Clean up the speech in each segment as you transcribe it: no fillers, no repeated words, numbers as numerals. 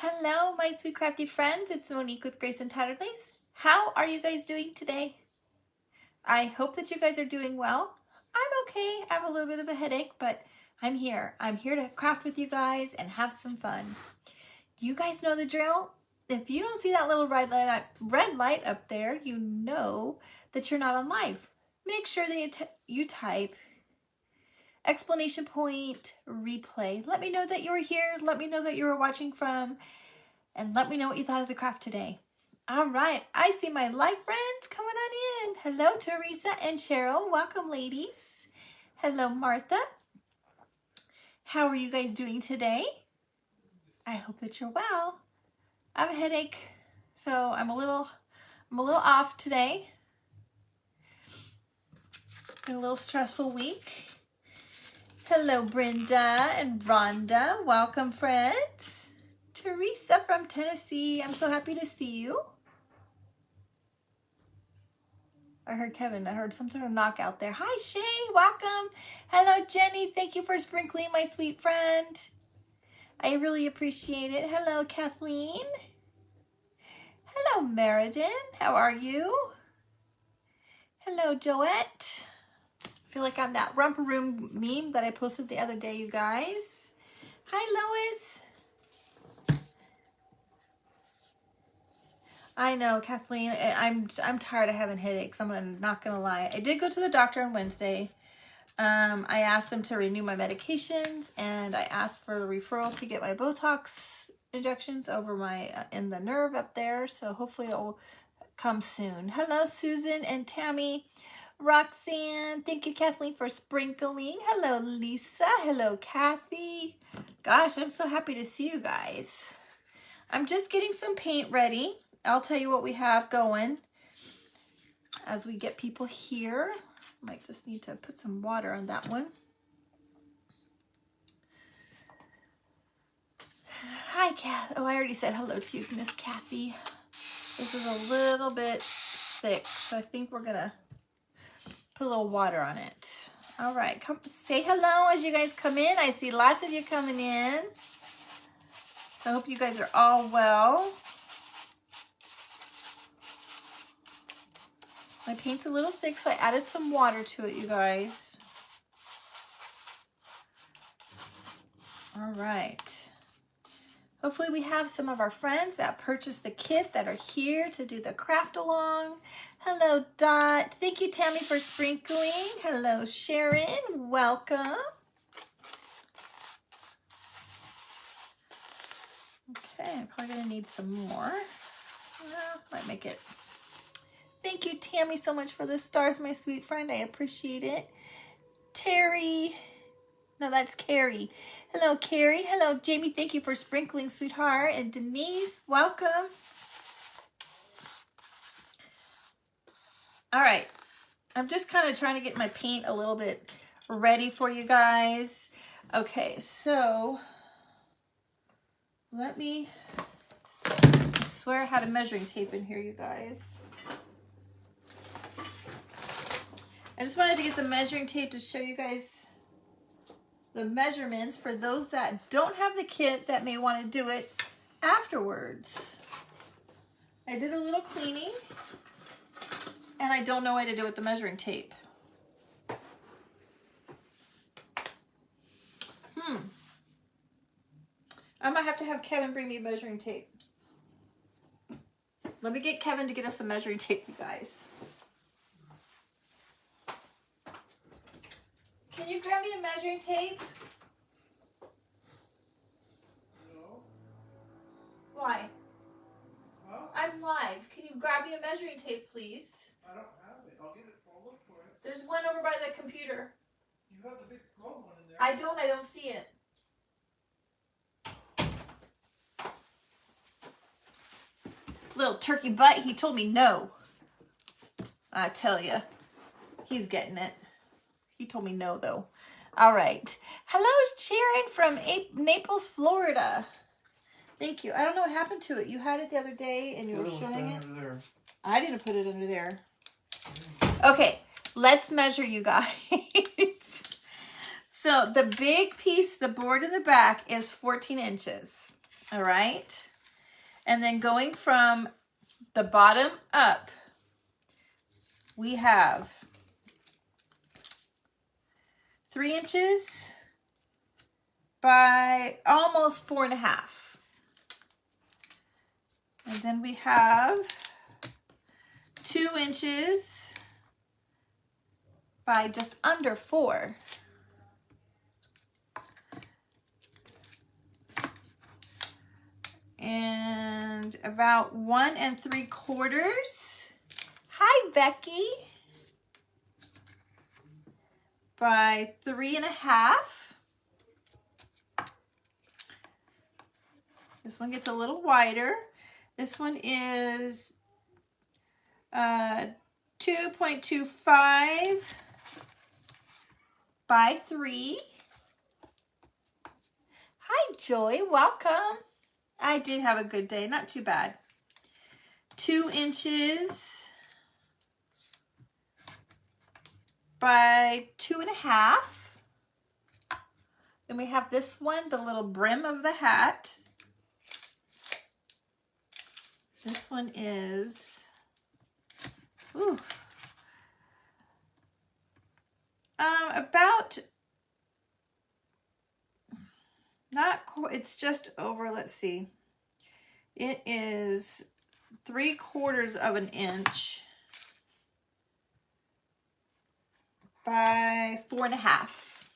Hello, my sweet crafty friends. It's Monique with Grace and Tattered Lace. How are you guys doing today? I hope that you guys are doing well. I'm okay. I have a little bit of a headache, but I'm here. I'm here to craft with you guys and have some fun. You guys know the drill. If you don't see that little red light up there, you know that you're not on live. Make sure that you type explanation point replay. Let me know that you were here. Let me know that you were watching from. And let me know what you thought of the craft today. All right, I see my live friends coming on in. Hello, Teresa and Cheryl. Welcome, ladies. Hello, Martha. How are you guys doing today? I hope that you're well. I have a headache, so I'm a little off today. Been a little stressful week. Hello, Brenda and Rhonda. Welcome, friends. Teresa from Tennessee, I'm so happy to see you. I heard Kevin, I heard some sort of knock out there. Hi, Shay, welcome. Hello, Jenny, thank you for sprinkling, my sweet friend. I really appreciate it. Hello, Kathleen. Hello, Meriden, how are you? Hello, Joette. I feel like I'm that romper room meme that I posted the other day, you guys. Hi, Lois. I know, Kathleen, I'm tired of having headaches. I'm not gonna lie. I did go to the doctor on Wednesday. I asked them to renew my medications, and I asked for a referral to get my Botox injections over my in the nerve up there. So hopefully it'll come soon. Hello, Susan and Tammy. Roxanne, thank you, Kathleen, for sprinkling. Hello, Lisa. Hello, Kathy. Gosh, I'm so happy to see you guys. I'm just getting some paint ready. I'll tell you what we have going as we get people here. Might just need to put some water on that one. Hi, Kath. Oh, I already said hello to you, Miss Kathy. This is a little bit thick, so I think we're gonna put a little water on it. All right, come say hello as you guys come in. I see lots of you coming in. I hope you guys are all well. My paint's a little thick, so I added some water to it, you guys. All right. Hopefully we have some of our friends that purchased the kit that are here to do the craft along. Hello, Dot. Thank you, Tammy, for sprinkling. Hello, Sharon. Welcome. Okay, I'm probably gonna need some more. Well, might make it. Thank you, Tammy, so much for the stars, my sweet friend. I appreciate it. Terry. No, that's Carrie. Hello, Carrie. Hello, Jamie. Thank you for sprinkling, sweetheart. And Denise, welcome. All right. I'm just kind of trying to get my paint a little bit ready for you guys. Okay, so let me, I swear I had a measuring tape in here, you guys. I just wanted to get the measuring tape to show you guys the measurements for those that don't have the kit that may want to do it afterwards. I did a little cleaning and I don't know what to do with the measuring tape. I might have to have Kevin bring me a measuring tape. Let me get Kevin to get us a measuring tape, you guys. Can you grab me a measuring tape? No. Why? Huh? I'm live. Can you grab me a measuring tape, please? I don't have it. I'll get it. I'll look for it. There's one over by the computer. You have the big gold one in there. I don't see it. Little turkey butt, he told me no. I tell you, he's getting it. He told me no, though. All right. Hello, Sharon from Naples, Florida. Thank you. I don't know what happened to it. You had it the other day and you were showing it. Under there. I didn't put it under there. Okay, let's measure, you guys. So the big piece, the board in the back, is 14 inches. All right. And then going from the bottom up, we have 3 inches by almost 4.5. And then we have 2 inches by just under 4. And about 1 3/4. Hi, Becky. By 3.5. This one gets a little wider. This one is 2.25 by 3. Hi, Joy. Welcome. I did have a good day. Not too bad. 2 inches by 2.5. Then we have this one, the little brim of the hat. This one is, about, not quite, it's just over, let's see. It is 3/4 of an inch by 4.5.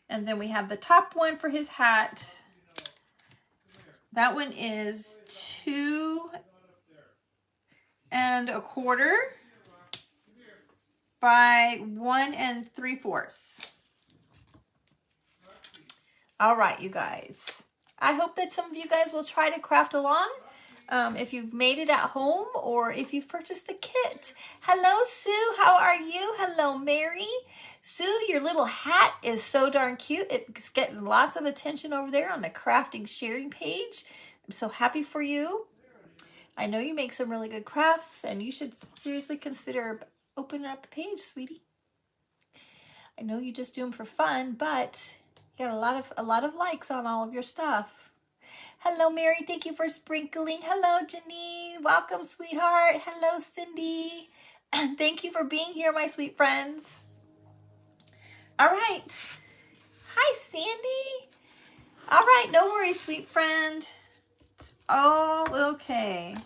And then we have the top one for his hat. That one is 2 1/4 by 1 3/4. All right, you guys. I hope that some of you guys will try to craft along. If you've made it at home or if you've purchased the kit. Hello, Sue. How are you? Hello, Mary. Sue, your little hat is so darn cute. It's getting lots of attention over there on the crafting sharing page. I'm so happy for you. I know you make some really good crafts and you should seriously consider opening up a page, sweetie. I know you just do them for fun, but you got a lot of likes on all of your stuff. Hello, Mary. Thank you for sprinkling. Hello, Janine. Welcome, sweetheart. Hello, Cindy. Thank you for being here, my sweet friends. All right. Hi, Sandy. All right. No worries, sweet friend. It's all okay.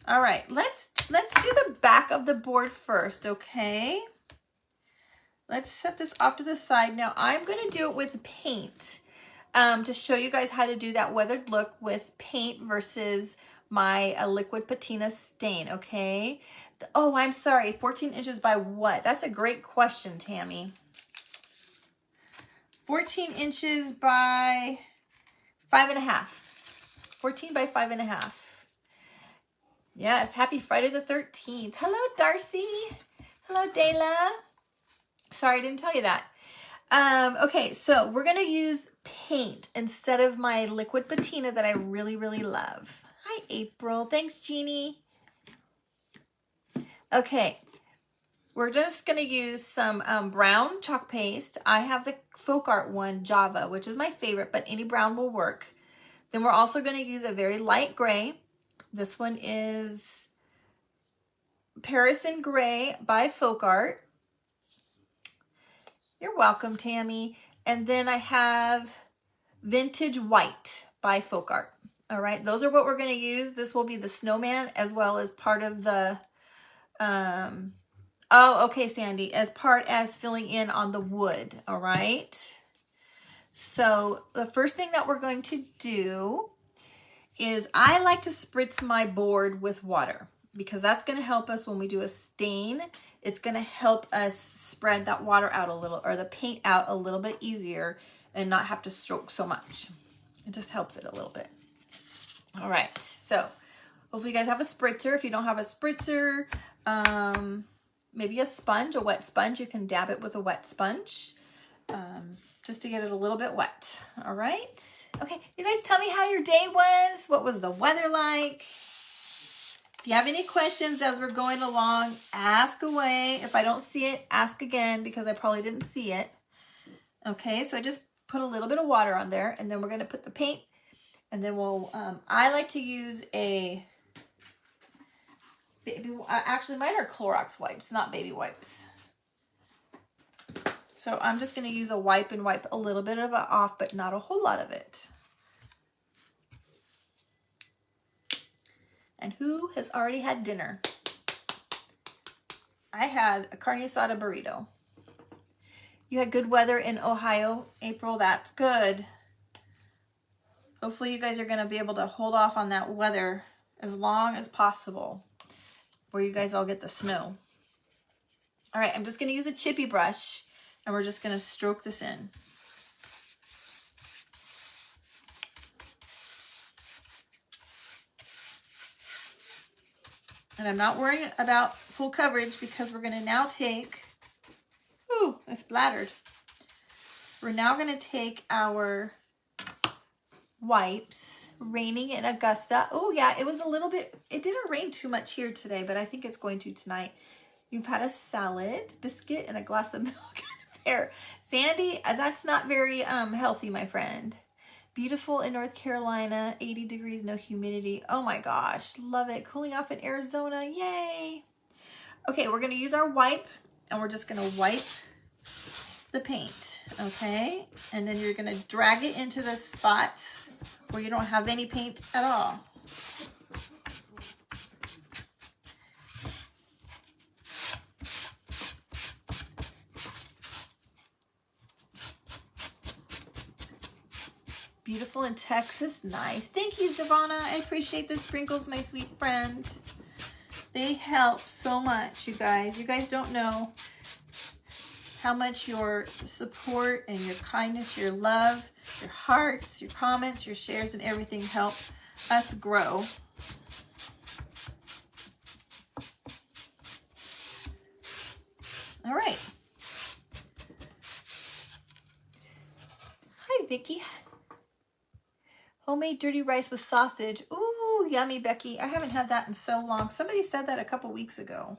All right. Let's do the back of the board first, okay? Let's set this off to the side. Now, I'm going to do it with paint. To show you guys how to do that weathered look with paint versus my liquid patina stain, okay? Oh, I'm sorry, 14 inches by what? That's a great question, Tammy. 14 inches by 5.5. 14 by 5.5. Yes, happy Friday the 13th. Hello, Darcy. Hello, Dayla. Sorry, I didn't tell you that. Okay, so we're going to use paint instead of my liquid patina that I really, really love. Hi, April. Thanks, Jeannie. Okay, we're just going to use some brown chalk paste. I have the folk art one, Java, which is my favorite, but any brown will work. Then we're also going to use a very light gray. This one is Paris and Gray by Folk Art. You're welcome, Tammy. And then I have Vintage White by Folk Art. All right, those are what we're going to use. This will be the snowman as well as part of the, oh, okay, Sandy, as filling in on the wood. All right. So the first thing that we're going to do is I like to spritz my board with water because that's going to help us when we do a stain. It's going to help us spread that water out a little, or the paint out a little bit easier and not have to stroke so much. It just helps it a little bit. All right, so hopefully you guys have a spritzer. If you don't have a spritzer, maybe a sponge, a wet sponge. You can dab it with a wet sponge just to get it a little bit wet. All right. Okay, you guys tell me how your day was. What was the weather like? If you have any questions as we're going along, ask away. If I don't see it, ask again because I probably didn't see it. Okay, so I just put a little bit of water on there and then we're going to put the paint And then we'll, I like to use a baby, actually mine are Clorox wipes, not baby wipes. So I'm just going to use a wipe and wipe a little bit of it off, but not a whole lot of it. And who has already had dinner? I had a carne asada burrito. You had good weather in Ohio, April. That's good. Hopefully you guys are going to be able to hold off on that weather as long as possible, where you guys all get the snow. All right, I'm just going to use a chippy brush, and we're just going to stroke this in. And I'm not worrying about full coverage because we're going to now take, ooh, I splattered. We're now going to take our wipes, raining in Augusta. Oh yeah, it was a little bit, it didn't rain too much here today, but I think it's going to tonight. You've had a salad, biscuit, and a glass of milk there. Sandy, that's not very healthy, my friend. Beautiful in North Carolina, 80 degrees, no humidity. Oh my gosh, love it. Cooling off in Arizona, yay. Okay, we're gonna use our wipe, and we're just gonna wipe the paint, okay? And then you're gonna drag it into the spots where you don't have any paint at all. Beautiful in Texas, nice. Thank you, Devonna. I appreciate the sprinkles, my sweet friend. They help so much, you guys. You guys don't know how much your support and your kindness, your love, your hearts, your comments, your shares, and everything help us grow. All right. Hi, Vicki. Homemade dirty rice with sausage. Ooh, yummy, Becky. I haven't had that in so long. Somebody said that a couple weeks ago.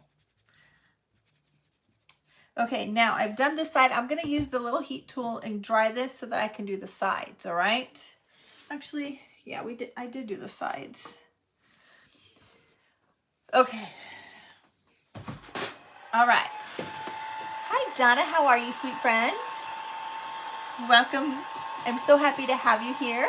Okay, now I've done this side. I'm going to use the little heat tool and dry this so that I can do the sides, all right? Actually, yeah, I did do the sides. Okay. All right. Hi, Donna. How are you, sweet friend? Welcome. I'm so happy to have you here.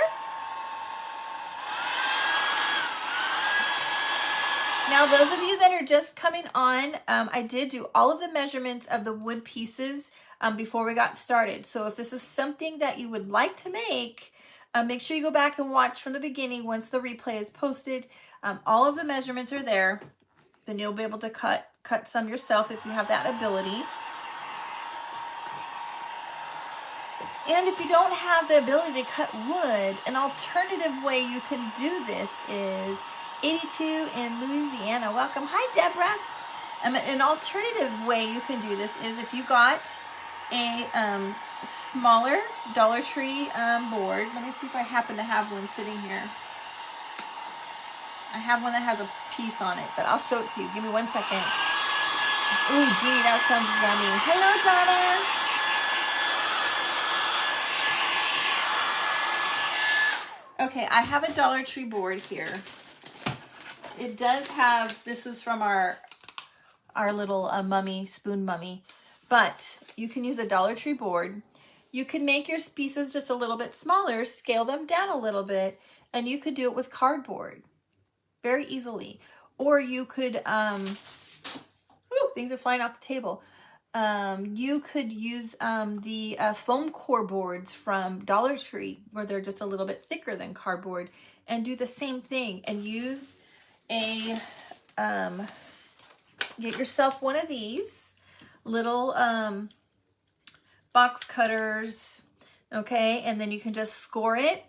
Now, those of you that are just coming on, I did do all of the measurements of the wood pieces before we got started. So if this is something that you would like to make sure you go back and watch from the beginning once the replay is posted. All of the measurements are there. Then you'll be able to cut some yourself if you have that ability. And if you don't have the ability to cut wood, an alternative way you can do this is 82 in Louisiana. Welcome. Hi, Deborah. An alternative way you can do this is if you got a smaller Dollar Tree board. Let me see if I happen to have one sitting here. I have one that has a piece on it, but I'll show it to you. Give me 1 second. Ooh, gee, that sounds yummy. Hello, Donna. Okay, I have a Dollar Tree board here. It does have, this is from our little spoon mummy, but you can use a Dollar Tree board. You can make your pieces just a little bit smaller, scale them down a little bit, and you could do it with cardboard very easily. Or you could, things are flying off the table. You could use the foam core boards from Dollar Tree, where they're just a little bit thicker than cardboard, and do the same thing and use a get yourself one of these little box cutters, okay, and then you can just score it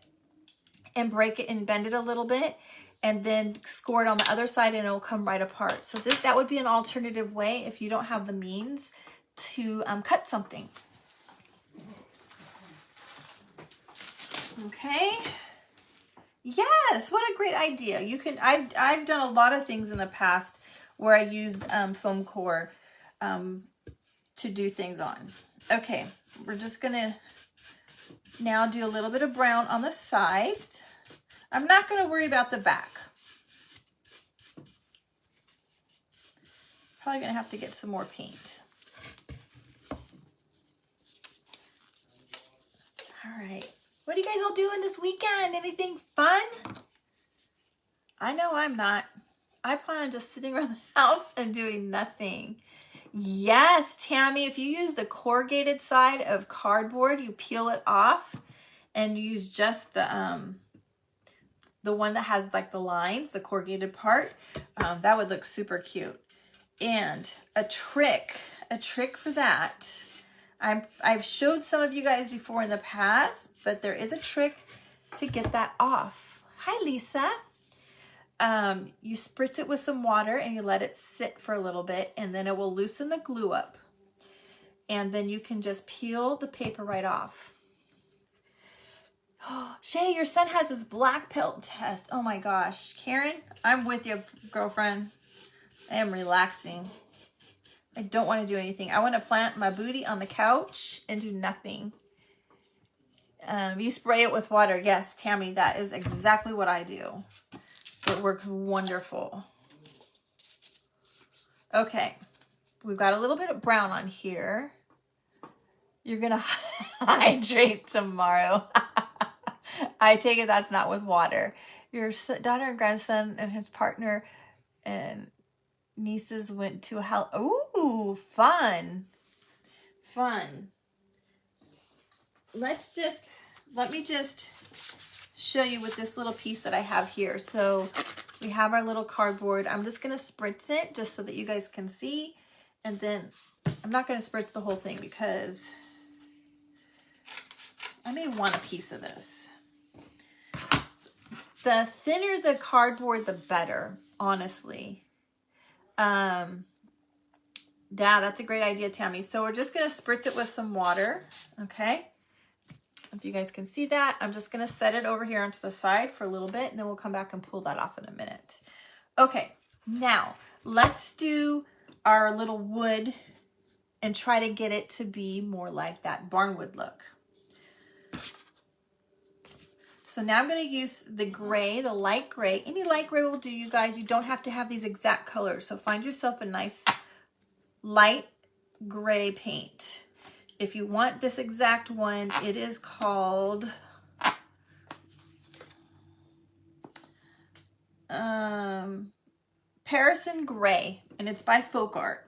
and break it and bend it a little bit, and then score it on the other side, and it'll come right apart. So that would be an alternative way if you don't have the means to cut something. Okay. Yes, what a great idea. You can, I've done a lot of things in the past where I used foam core to do things on. Okay, we're just gonna now do a little bit of brown on the sides. I'm not going to worry about the back. Probably going to have to get some more paint. All right. What are you guys all doing this weekend? Anything fun? I know I'm not. I plan on just sitting around the house and doing nothing. Yes, Tammy, if you use the corrugated side of cardboard, you peel it off and use just the one that has like the lines, the corrugated part, that would look super cute. And a trick for that, I've showed some of you guys before in the past, but there is a trick to get that off. Hi, Lisa. You spritz it with some water and you let it sit for a little bit, and then it will loosen the glue up. And then you can just peel the paper right off. Shay, your son has his black belt test. Oh my gosh. Karen, I'm with you, girlfriend. I am relaxing. I don't want to do anything. I want to plant my booty on the couch and do nothing. You spray it with water. Yes, Tammy, that is exactly what I do. It works wonderful. Okay. We've got a little bit of brown on here. You're going to hydrate tomorrow. I take it that's not with water. Your daughter and grandson and his partner and nieces went to hell. Ooh, fun. Fun. Let me just show you with this little piece that I have here. So we have our little cardboard. I'm just going to spritz it just so that you guys can see. And then I'm not going to spritz the whole thing because I may want a piece of this. The thinner the cardboard, the better, honestly. Yeah, that's a great idea, Tammy. So we're just going to spritz it with some water, okay? If you guys can see that, I'm just going to set it over here onto the side for a little bit, and then we'll come back and pull that off in a minute. Okay, now let's do our little wood and try to get it to be more like that barnwood look. So now I'm going to use the gray, the light gray. Any light gray will do, you guys. You don't have to have these exact colors. So find yourself a nice light gray paint. If you want this exact one, it is called Paris and Gray, and it's by Folk Art.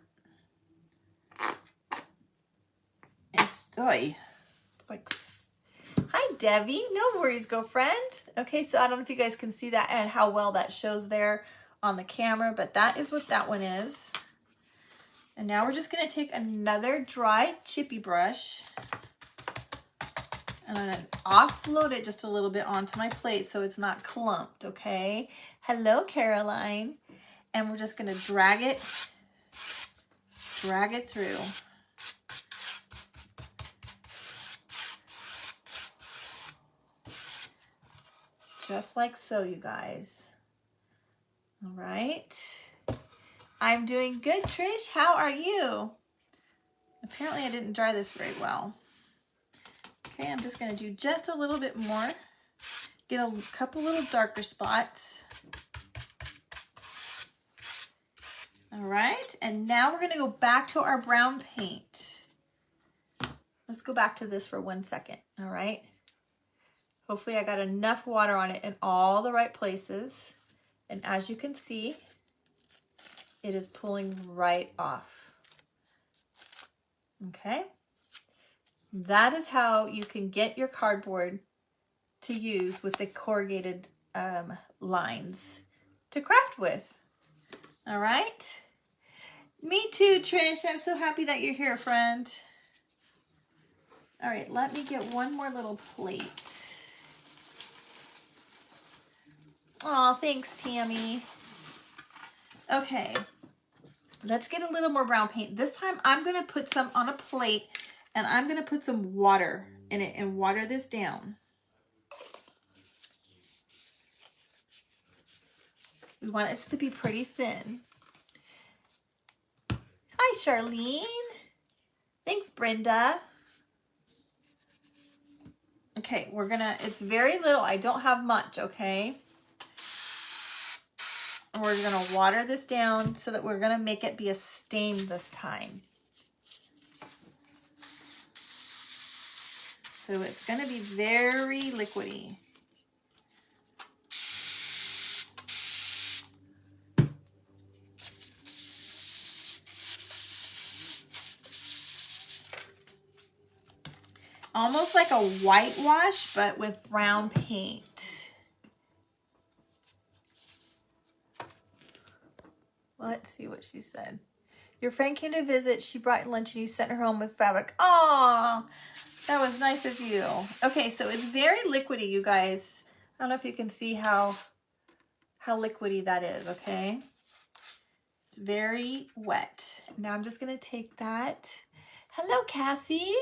It's like, hi Debbie, no worries, girlfriend. Okay, so I don't know if you guys can see that and how well that shows there on the camera, but that is what that one is. And now we're just going to take another dry chippy brush and I'm going to offload it just a little bit onto my plate so it's not clumped, okay? Hello, Caroline. And we're just going to drag it through. Just like so, you guys. All right. I'm doing good, Trish. How are you? Apparently I didn't dry this very well. Okay, I'm just going to do just a little bit more. Get a couple little darker spots. All right, and now we're going to go back to our brown paint. Let's go back to this for 1 second, all right? Hopefully I got enough water on it in all the right places. And as you can see, it is pulling right off. Okay? That is how you can get your cardboard to use with the corrugated lines to craft with. All right? Me too, Trish. I'm so happy that you're here, friend. All right, let me get one more little plate. Oh, thanks, Tammy. Okay, let's get a little more brown paint. This time I'm going to put some on a plate and I'm going to put some water in it and water this down. We want it to be pretty thin. Hi, Charlene. Thanks, Brenda. Okay, we're gonna, it's very little. I don't have much, okay? We're gonna water this down so that we're gonna make it be a stain this time. So it's gonna be very liquidy. Almost like a whitewash, but with brown paint. Let's see what she said. Your friend came to visit. She brought lunch and you sent her home with fabric. Aw, that was nice of you. Okay, so it's very liquidy, you guys. I don't know if you can see how liquidy that is, okay? It's very wet. Now I'm just gonna take that. Hello, Cassie.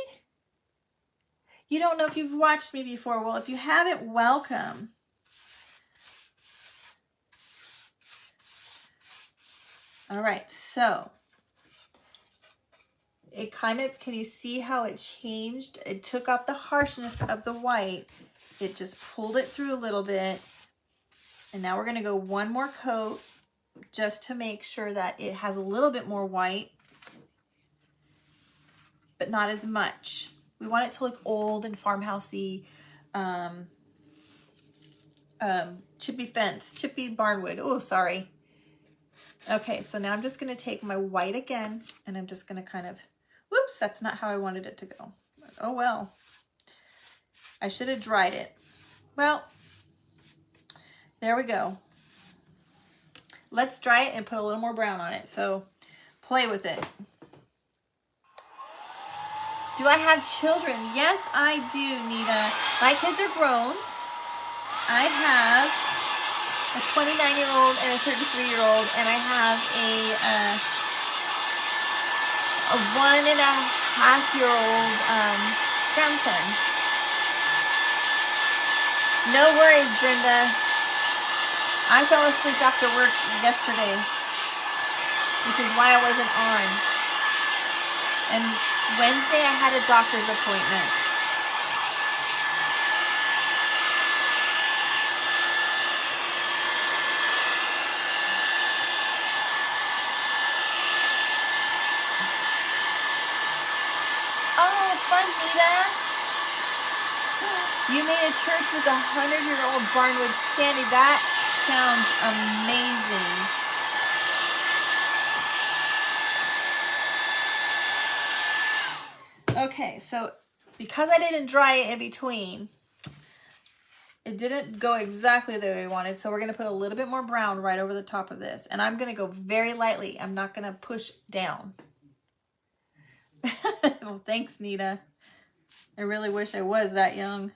You don't know if you've watched me before. Well, if you haven't, welcome. All right, so it kind of, can you see how it changed? It took out the harshness of the white. It just pulled it through a little bit. And now we're gonna go one more coat just to make sure that it has a little bit more white, but not as much. We want it to look old and farmhousey, chippy fence, chippy barnwood. Oh, sorry. Okay, so now I'm just gonna take my white again and I'm just gonna kind of, whoops, that's not how I wanted it to go. Oh well, I should have dried it. Well, there we go. Let's dry it and put a little more brown on it. So play with it. Do I have children? Yes, I do, Nita. My kids are grown. I have a 29-year-old and a 33-year-old, and I have a 1.5-year-old grandson. No worries, Brenda. I fell asleep after work yesterday, which is why I wasn't on. And Wednesday I had a doctor's appointment. Oh, fun, Nita. You made a church with a 100-year-old barnwood Sandy. That sounds amazing. Okay, so because I didn't dry it in between, it didn't go exactly the way we wanted, so we're going to put a little bit more brown right over the top of this. And I'm going to go very lightly. I'm not going to push down. Well, thanks, Nita. I really wish I was that young.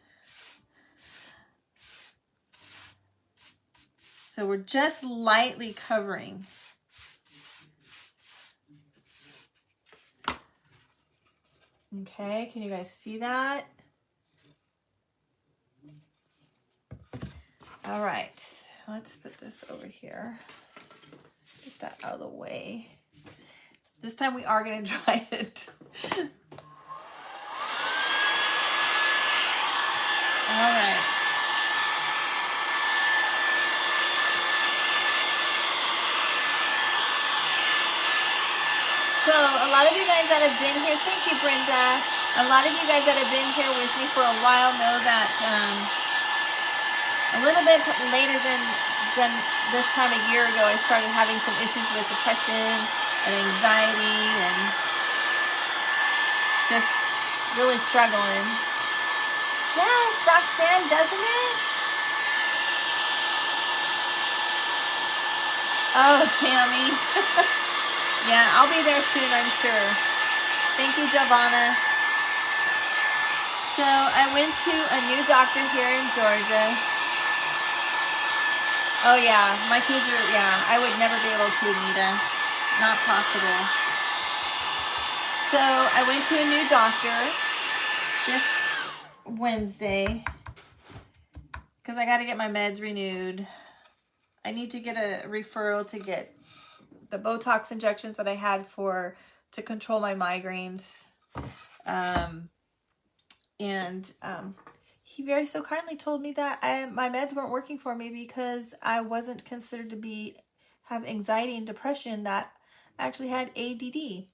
So we're just lightly covering. Okay, can you guys see that? All right, let's put this over here. Get that out of the way. This time we are going to dry it. All right. So a lot of you guys that have been here, thank you, Brenda. A lot of you guys that have been here with me for a while know that a little bit later than this time a year ago, I started having some issues with depression and anxiety and just really struggling. Yes, Roxanne, doesn't it? Oh, Tammy. Yeah, I'll be there soon, I'm sure. Thank you, Giovanna. So I went to a new doctor here in Georgia. Oh yeah, my kids are, yeah, I would never be able to, Anita. Not possible. So I went to a new doctor this Wednesday because I got to get my meds renewed. I need to get a referral to get the Botox injections that I had to control my migraines. he very so kindly told me that my meds weren't working for me because I wasn't considered to have anxiety and depression, that I actually had ADD.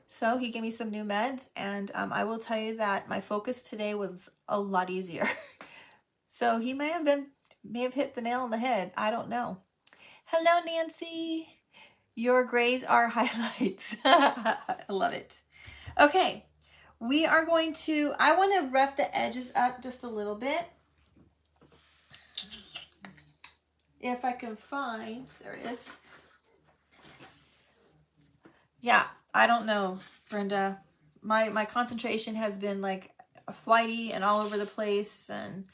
So he gave me some new meds, and I will tell you that my focus today was a lot easier. So he may have hit the nail on the head. I don't know. Hello, Nancy. Your grays are highlights. I love it. Okay, I want to rough the edges up just a little bit. If I can find, there it is. Yeah, I don't know, Brenda. My concentration has been like flighty and all over the place, and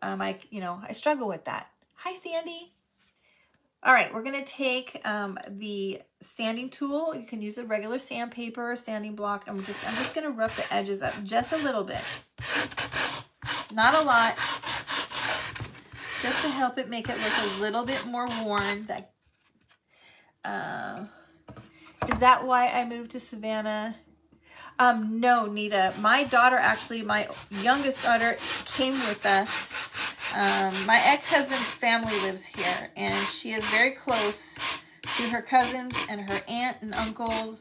I struggle with that. Hi, Sandy. All right, we're gonna take the sanding tool. You can use a regular sandpaper or sanding block. I'm just gonna rough the edges up just a little bit, not a lot, just to help it make it look a little bit more worn. Is that why I moved to Savannah? No, Nita. My daughter, actually, my youngest daughter, came with us. My ex-husband's family lives here, and she is very close to her cousins and her aunt and uncles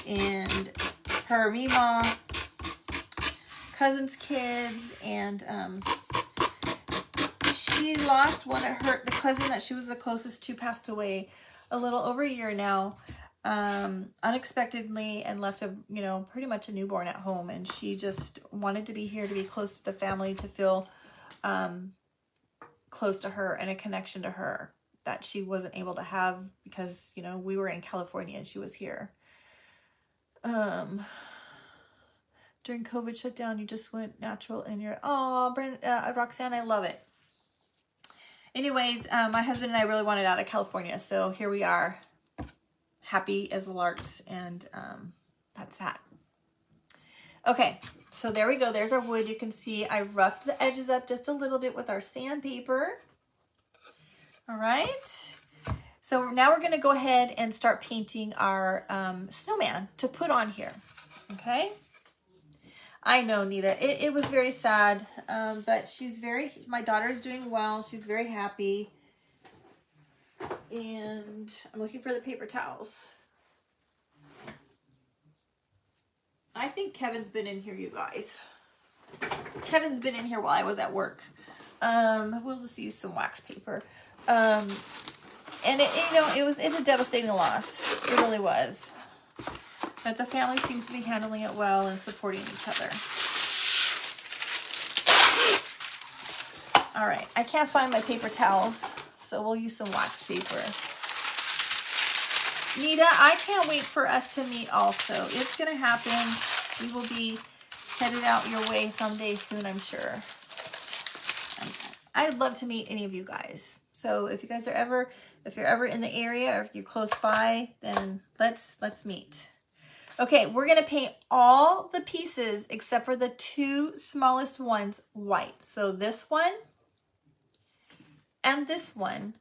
and her Mima cousins' kids, and she lost the cousin that she was the closest to passed away a little over a year now, unexpectedly, and left pretty much a newborn at home, and she just wanted to be here to be close to the family, to feel close to her and a connection to her that she wasn't able to have because we were in California and she was here. During COVID shutdown, you just went natural in your Roxanne, I love it. Anyways, my husband and I really wanted out of California, so here we are, happy as larks, and that's that. Okay, so there we go. There's our wood. You can see I roughed the edges up just a little bit with our sandpaper. All right. So now we're going to go ahead and start painting our snowman to put on here. Okay. I know, Nita. It was very sad, but my daughter is doing well. She's very happy. And I'm looking for the paper towels. I think Kevin's been in here, you guys. Kevin's been in here while I was at work. We'll just use some wax paper. And it's a devastating loss. It really was. But the family seems to be handling it well and supporting each other. All right, I can't find my paper towels, so we'll use some wax paper. Nita, I can't wait for us to meet also. It's going to happen. We will be headed out your way someday soon, I'm sure. I'd love to meet any of you guys. So if you're ever in the area or if you're close by, then let's meet. Okay, we're going to paint all the pieces except for the two smallest ones white. So this one and this one.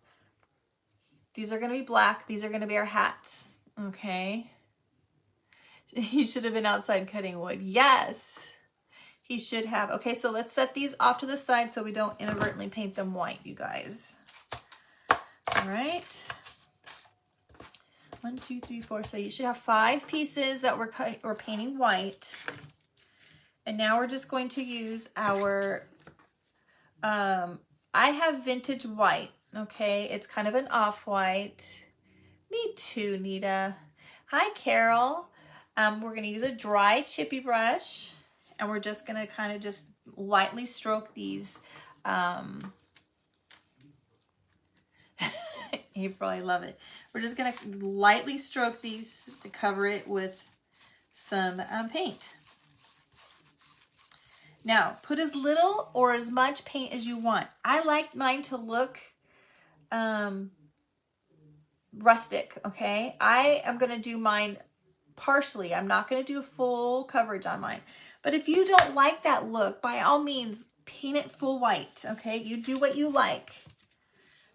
These are going to be black. These are going to be our hats. Okay. He should have been outside cutting wood. Yes, he should have. Okay, so let's set these off to the side so we don't inadvertently paint them white, you guys. All right. 1, 2, 3, 4. So you should have 5 pieces that we're painting white. And now we're just going to use our, I have vintage white. Okay, it's kind of an off-white. Me too, Nita. Hi, Carol. We're going to use a dry chippy brush, and we're just going to kind of just lightly stroke these. April, I love it. We're just going to lightly stroke these to cover it with some paint. Now, put as little or as much paint as you want. I like mine to look rustic, okay? I am going to do mine partially. I'm not going to do full coverage on mine. But if you don't like that look, by all means, paint it full white, okay? You do what you like.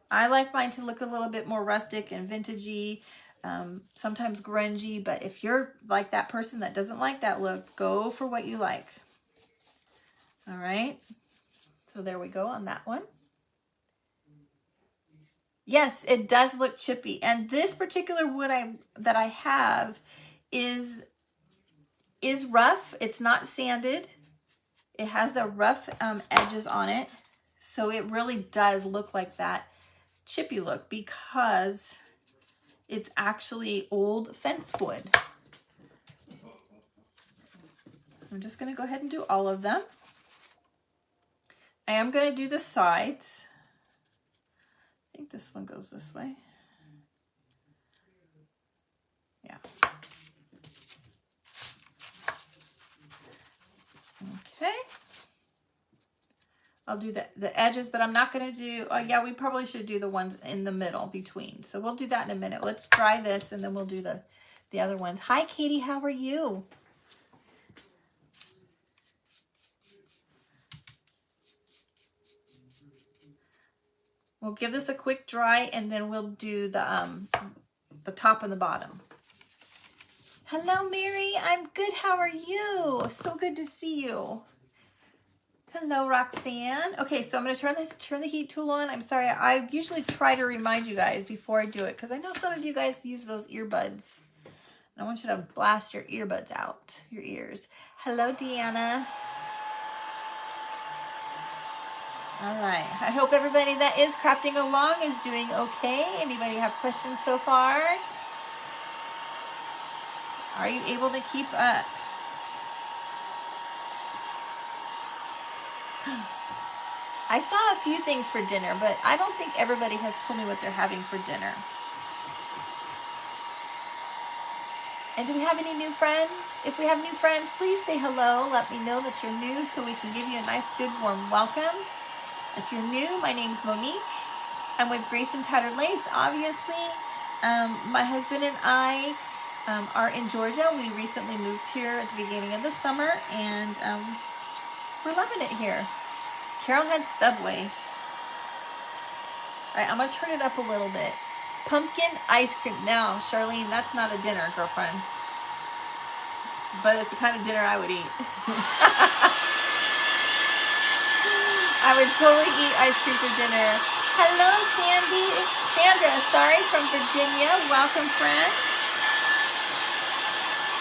I like mine to look a little bit more rustic and vintagey, sometimes grungy, but if you're like that person that doesn't like that look, go for what you like. All right? So there we go on that one. Yes, it does look chippy. And this particular wood that I have is rough. It's not sanded. It has the rough edges on it. So it really does look like that chippy look because it's actually old fence wood. I'm just going to go ahead and do all of them. I am going to do the sides. I think this one goes this way. Yeah. Okay. I'll do the edges, but I'm not going to do, oh yeah, we probably should do the ones in the middle between. So we'll do that in a minute. Let's dry this and then we'll do the other ones. Hi, Katie. How are you? We'll give this a quick dry and then we'll do the top and the bottom. Hello, Mary. I'm good. How are you? So good to see you. Hello, Roxanne. Okay, so I'm going to turn the heat tool on. I'm sorry. I usually try to remind you guys before I do it because I know some of you guys use those earbuds. I want you to blast your earbuds out, your ears. Hello, Deanna. All right. I hope everybody that is crafting along is doing okay. Anybody have questions so far? Are you able to keep up? I saw a few things for dinner, but I don't think everybody has told me what they're having for dinner. And do we have any new friends? If we have new friends, please say hello. Let me know that you're new so we can give you a nice, good, warm welcome. If you're new, my name's Monique. I'm with Grace and Tattered Lace, obviously. My husband and I are in Georgia. We recently moved here at the beginning of the summer, and we're loving it here. Carol had Subway. All right, I'm going to turn it up a little bit. Pumpkin ice cream. Now, Charlene, that's not a dinner, girlfriend. But it's the kind of dinner I would eat. I would totally eat ice cream for dinner. Hello, Sandra, sorry, from Virginia. Welcome, friend.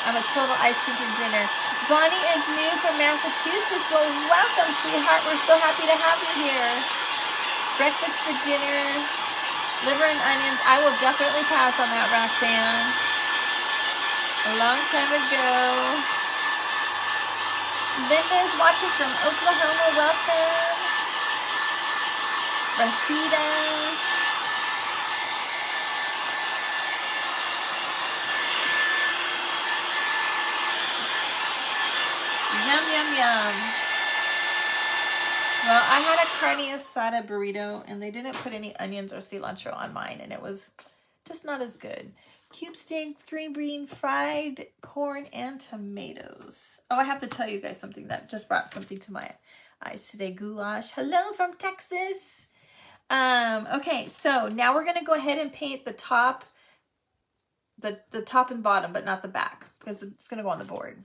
I'm a total ice cream for dinner. Bonnie is new from Massachusetts. Well, welcome, sweetheart. We're so happy to have you here. Breakfast for dinner, liver and onions. I will definitely pass on that, Roxanne. A long time ago. Linda is watching from Oklahoma. Welcome. Rafida. Yum, yum, yum. Well, I had a carne asada burrito, and they didn't put any onions or cilantro on mine, and it was just not as good. Cube steaks, green bean, fried corn, and tomatoes. Oh, I have to tell you guys something that just brought something to my eyes today. Goulash. Hello from Texas. Okay, so now we're going to go ahead and paint the top, the top and bottom, but not the back, because it's going to go on the board.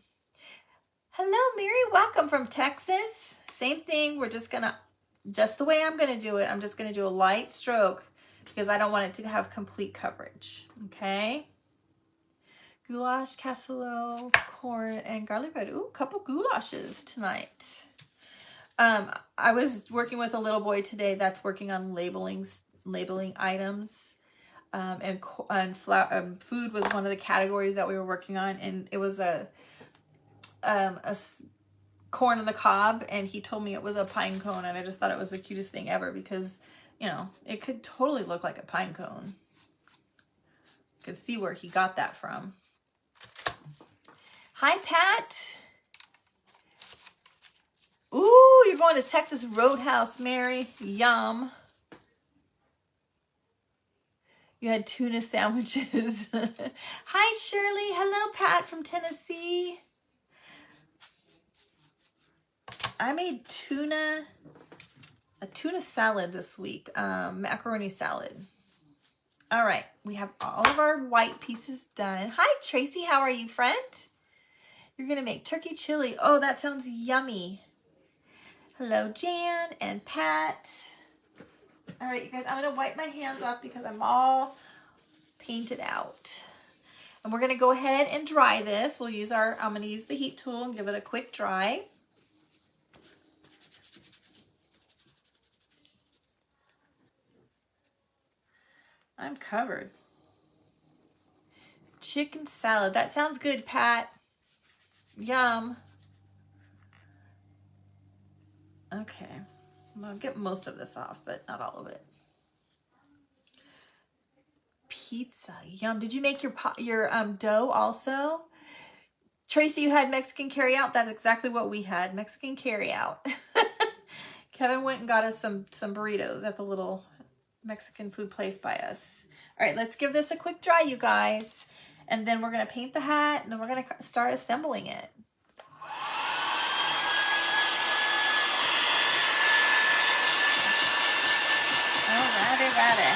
Hello, Mary. Welcome from Texas. Same thing. We're just the way I'm going to do it, I'm just going to do a light stroke because I don't want it to have complete coverage. Okay. Goulash, casserole, corn, and garlic bread. Ooh, a couple goulashes tonight. I was working with a little boy today that's working on labeling items. And food was one of the categories that we were working on, and it was a corn on the cob, and he told me it was a pine cone, and I just thought it was the cutest thing ever because, you know, it could totally look like a pine cone. You could see where he got that from. Hi, Pat. Ooh, you're going to Texas Roadhouse, Mary. Yum. You had tuna sandwiches. Hi, Shirley. Hello, Pat from Tennessee. I made a tuna salad this week, macaroni salad. All right, we have all of our white pieces done. Hi, Tracy, how are you, friend? You're gonna make turkey chili. Oh, that sounds yummy. Hello, Jan and Pat. All right, you guys, I'm gonna wipe my hands off because I'm all painted out. And we're gonna go ahead and dry this. I'm gonna use the heat tool and give it a quick dry. I'm covered. Chicken salad. That sounds good, Pat. Yum. Okay. I'll get most of this off, but not all of it. Pizza. Yum. Did you make your dough also? Tracy, you had Mexican carryout. That's exactly what we had. Mexican carryout. Kevin went and got us some burritos at the little Mexican food place by us. All right, let's give this a quick dry, you guys. And then we're going to paint the hat, and then we're going to start assembling it. Alrighty.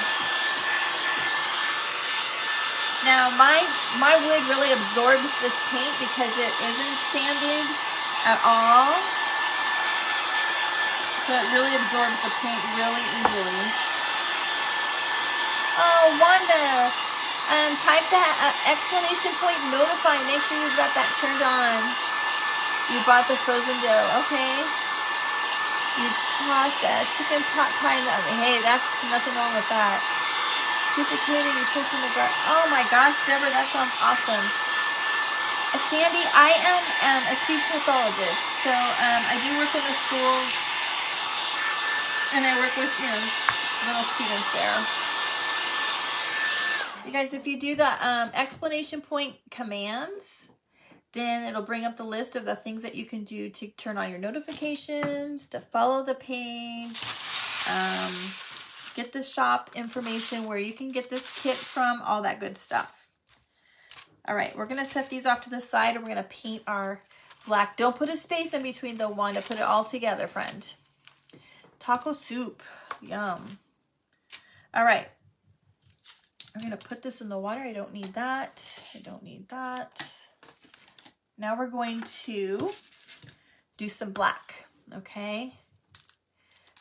Now, my wood really absorbs this paint because it isn't sanded at all. So it really absorbs the paint really easily. Oh, Wanda, type that exclamation point notify. Make sure you've got that turned on. You bought the frozen dough. Okay. You tossed a chicken pot pie in the oven. Hey, that's nothing wrong with that. Sweet potato you pulled from the garden. Oh my gosh, Deborah, that sounds awesome. Sandy, I am a speech pathologist. So I do work in the schools. And I work with, little students there. You guys, if you do the explanation point commands, then it'll bring up the list of the things that you can do to turn on your notifications, to follow the page, get the shop information, where you can get this kit from, all that good stuff. All right, we're going to set these off to the side, and we're going to paint our black. Don't put a space in between the one, to put it all together, friend. Taco soup. Yum. All right. I'm going to put this in the water. I don't need that. I don't need that. Now we're going to do some black. Okay.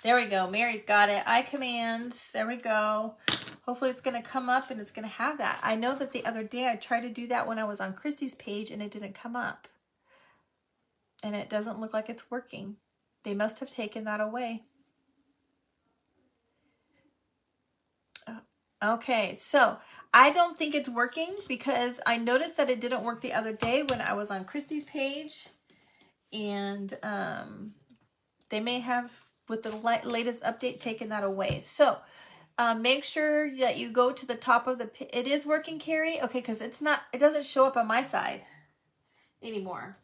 There we go. Mary's got it. I commands. There we go. Hopefully it's going to come up and it's going to have that. I know that the other day I tried to do that when I was on Christy's page and it didn't come up. And it doesn't look like it's working. They must have taken that away. Okay, so I don't think it's working because I noticed that it didn't work the other day when I was on Christy's page, and they may have, with the latest update, taken that away. So make sure that you go to the top of the, it is working, Carrie? Okay, because it doesn't show up on my side anymore.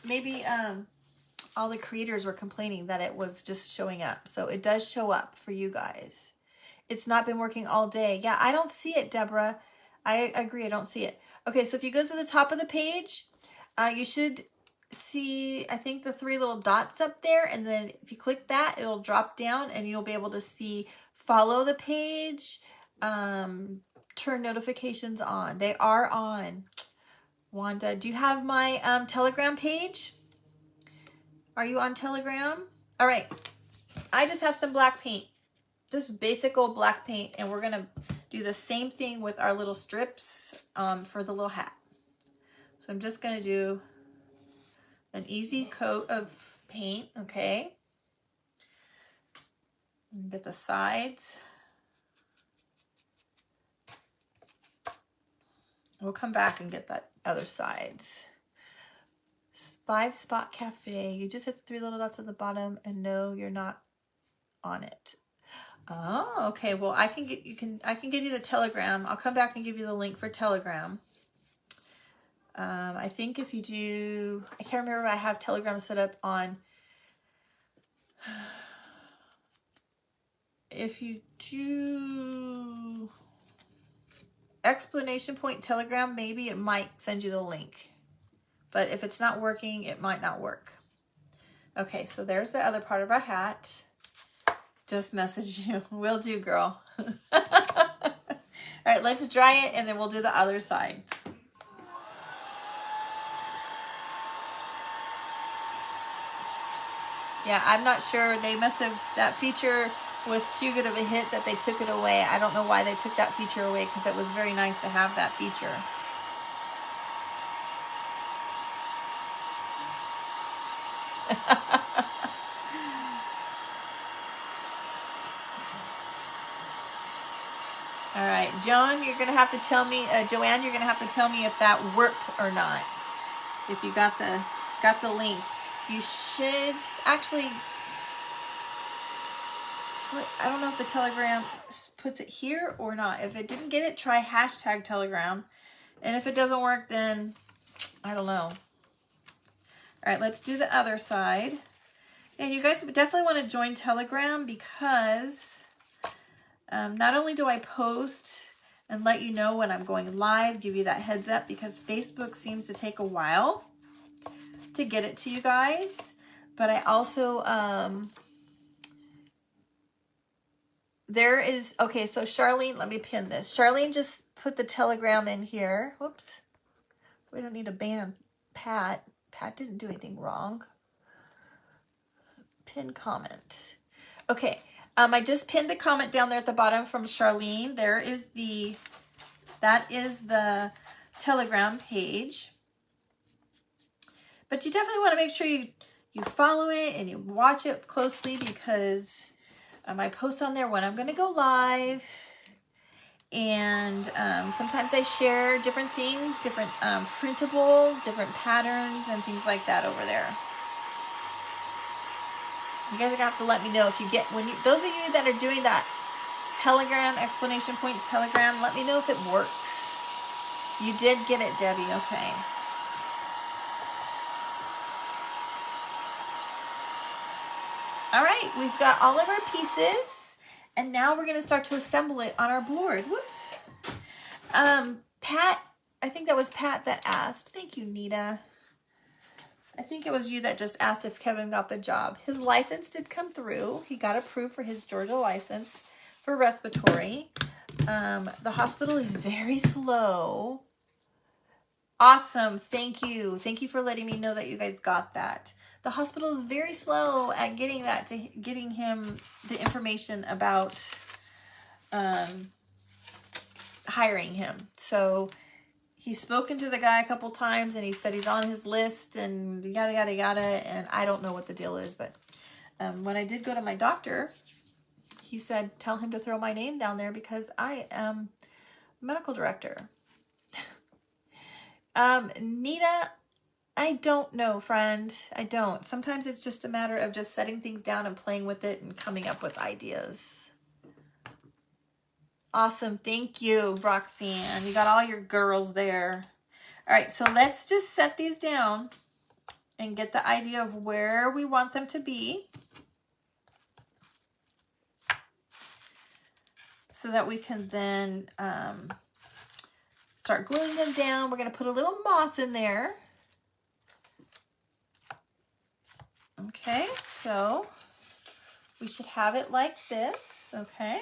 Maybe all the creators were complaining that it was just showing up. So it does show up for you guys. It's not been working all day. Yeah, I don't see it, Deborah. I agree, I don't see it. Okay, so if you go to the top of the page, you should see, I think, the 3 little dots up there. And then if you click that, it'll drop down and you'll be able to see follow the page, turn notifications on. They are on. Wanda, do you have my Telegram page? Are you on Telegram? All right. I just have some black paint. Just basic old black paint, and we're gonna do the same thing with our little strips for the little hat. So I'm just gonna do an easy coat of paint, okay? Get the sides. We'll come back and get that other sides. 5 Spot Cafe. You just hit the 3 little dots at the bottom, and no, you're not on it. Oh, okay. Well, I can give you the Telegram. I'll come back and give you the link for Telegram. I think if you do, I can't remember if I have Telegram set up on. If you do explanation point Telegram, maybe it might send you the link. But if it's not working, it might not work. Okay, so there's the other part of our hat. Just message you. Will do, girl. All right, let's dry it and then we'll do the other sides. Yeah, I'm not sure. They must have, that feature was too good of a hit that they took it away. I don't know why they took that feature away because it was very nice to have that feature. All right, Joan, you're gonna have to tell me, Joanne, you're gonna have to tell me if that worked or not. If you got the link, you should actually. I don't know if the Telegram puts it here or not. If it didn't get it, try hashtag Telegram, and if it doesn't work, then I don't know. All right, let's do the other side. And you guys definitely want to join Telegram because not only do I post and let you know when I'm going live, give you that heads up, because Facebook seems to take a while to get it to you guys, but I also, there is, okay, so Charlene, let me pin this. Charlene just put the Telegram in here. Whoops. We don't need to ban Pat. Pat didn't do anything wrong. Pin comment. Okay. I just pinned the comment down there at the bottom from Charlene. That is the Telegram page. But you definitely want to make sure you follow it and you watch it closely, because I post on there when I'm going to go live. And sometimes I share different things, different printables, different patterns, and things like that over there. You guys are gonna have to let me know if you get, those of you that are doing that Telegram, exclamation point Telegram, let me know if it works. You did get it, Debbie, okay. All right, we've got all of our pieces, and now we're gonna start to assemble it on our board. Whoops. Pat, I think that was Pat that asked. Thank you, Nita. I think it was you that just asked if Kevin got the job. His license did come through. He got approved for his Georgia license for respiratory. The hospital is very slow. Awesome. Thank you. Thank you for letting me know that you guys got that. The hospital is very slow at getting him the information about hiring him. So he's spoken to the guy a couple times, and he said he's on his list and yada, yada, yada. And I don't know what the deal is, but when I did go to my doctor, he said, tell him to throw my name down there because I am medical director. Nita, I don't know, friend. I don't. Sometimes it's just a matter of just setting things down and playing with it and coming up with ideas. Awesome. Thank you, Roxanne. You got all your girls there. All right, so let's just set these down and get the idea of where we want them to be so that we can then start gluing them down. We're going to put a little moss in there. Okay, so we should have it like this, okay?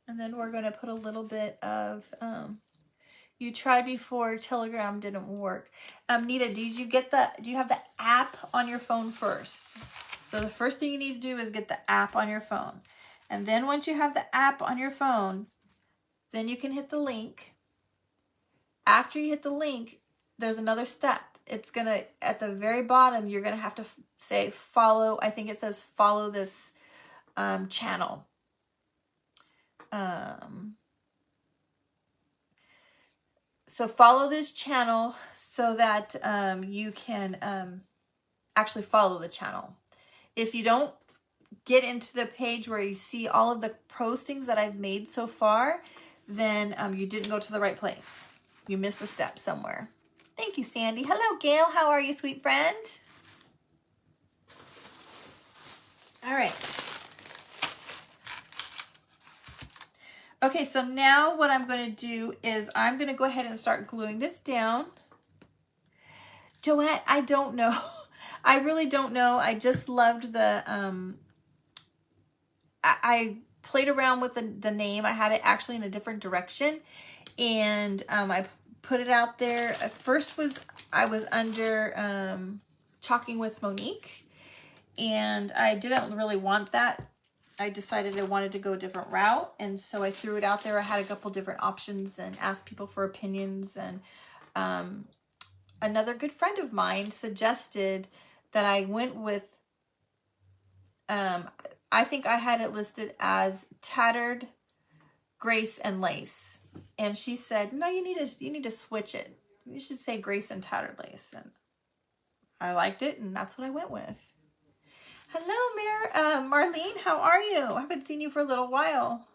And then we're going to put a little bit of, you tried before, Telegram didn't work. Nita, do you have the app on your phone first? So the first thing you need to do is get the app on your phone. And then once you have the app on your phone, then you can hit the link. After you hit the link, there's another step. It's going to, at the very bottom, you're going to have to say follow. I think it says follow this channel. So follow this channel so that you can actually follow the channel. If you don't get into the page where you see all of the postings that I've made so far, then you didn't go to the right place. You missed a step somewhere. Thank you, Sandy. Hello, Gail. How are you, sweet friend? All right. Okay, so now what I'm going to do is I'm going to go ahead and start gluing this down. Joette, I don't know. I really don't know. I just loved the, I played around with the name. I had it actually in a different direction. And I put it out there. At first I was under chalking with Monique, and I didn't really want that. I decided I wanted to go a different route, and so I threw it out there. I had a couple different options and asked people for opinions, and another good friend of mine suggested that I went with, I think I had it listed as tattered Grace and Lace, and she said, no, you need to switch it. You should say Grace and Tattered Lace, and I liked it, and that's what I went with. Hello, Marlene, how are you? I haven't seen you for a little while.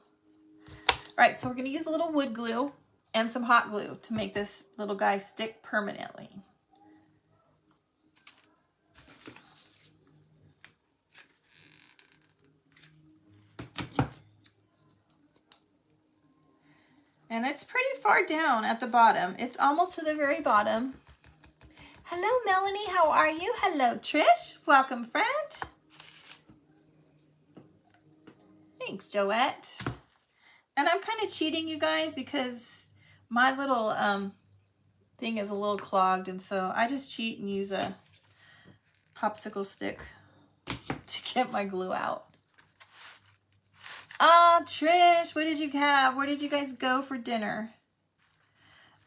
All right, so we're going to use a little wood glue and some hot glue to make this little guy stick permanently. And it's pretty far down at the bottom. It's almost to the very bottom. Hello, Melanie, how are you? Hello, Trish. Welcome, friend. Thanks, Joette. And I'm kind of cheating, you guys, because my little thing is a little clogged, and so I just cheat and use a popsicle stick to get my glue out. Oh, Trish, what did you have? Where did you guys go for dinner?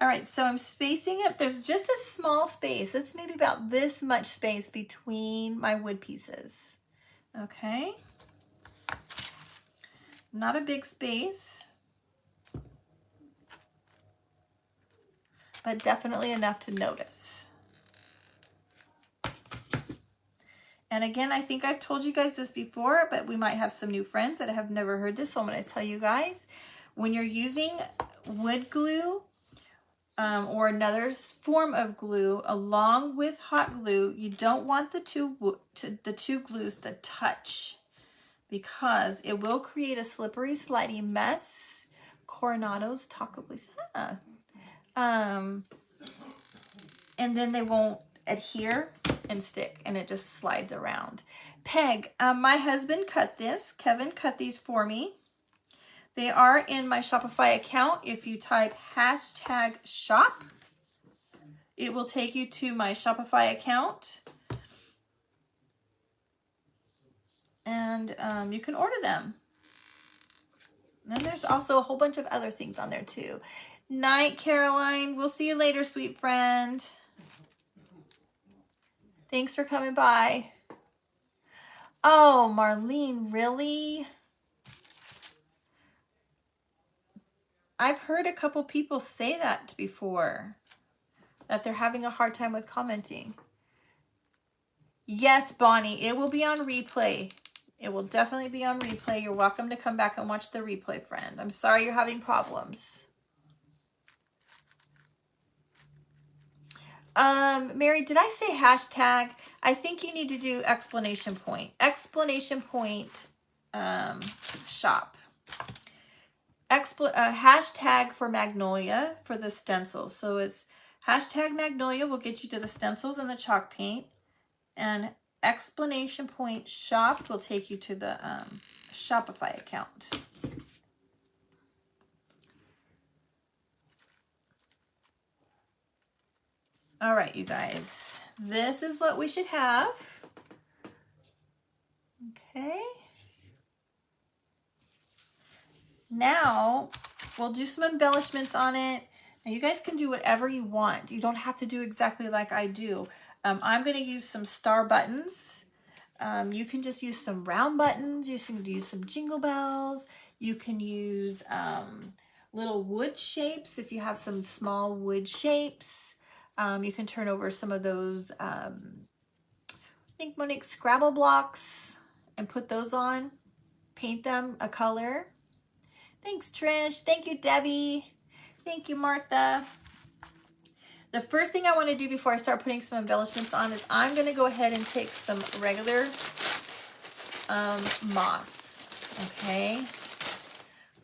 All right, so I'm spacing it. There's just a small space. It's maybe about this much space between my wood pieces. Okay. Not a big space, but definitely enough to notice. And again, I think I've told you guys this before, but we might have some new friends that have never heard this, so I'm going to tell you guys, when you're using wood glue or another form of glue along with hot glue, you don't want the two glues to touch, because it will create a slippery, slidey mess. Coronados, taco, please. And then they won't adhere and stick, and it just slides around. Peg, my husband cut this. Kevin cut these for me. They are in my Shopify account. If you type #shop, it will take you to my Shopify account. And you can order them. And then there's also a whole bunch of other things on there too. Night, Caroline. We'll see you later, sweet friend. Thanks for coming by. Oh, Marlene, really? I've heard a couple people say that before, that they're having a hard time with commenting. Yes, Bonnie, it will be on replay. It will definitely be on replay. You're welcome to come back and watch the replay, friend. I'm sorry you're having problems. Mary, did I say hashtag? I think you need to do exclamation point. Exclamation point shop. Hashtag for Magnolia for the stencils. So it's hashtag Magnolia will get you to the stencils and the chalk paint. And exclamation point shop will take you to the Shopify account. All right, you guys, this is what we should have. Okay. Now we'll do some embellishments on it. Now you guys can do whatever you want. You don't have to do exactly like I do. I'm going to use some star buttons. You can just use some round buttons. You can use some jingle bells. You can use little wood shapes if you have some small wood shapes. You can turn over some of those, I think Monique Scrabble blocks, and put those on. Paint them a color. Thanks, Trish. Thank you, Debbie. Thank you, Martha. The first thing I want to do before I start putting some embellishments on is I'm going to go ahead and take some regular moss. Okay.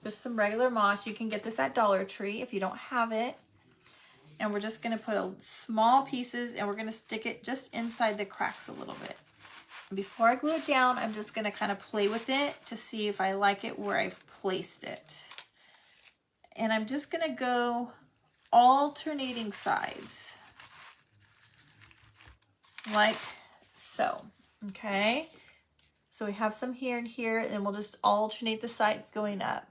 Just some regular moss. You can get this at Dollar Tree if you don't have it. And we're just going to put small pieces, and we're going to stick it just inside the cracks a little bit. And before I glue it down, I'm just going to kind of play with it to see if I like it where I've placed it. And I'm just going to go alternating sides. Like so, okay? So we have some here and here, and we'll just alternate the sides going up.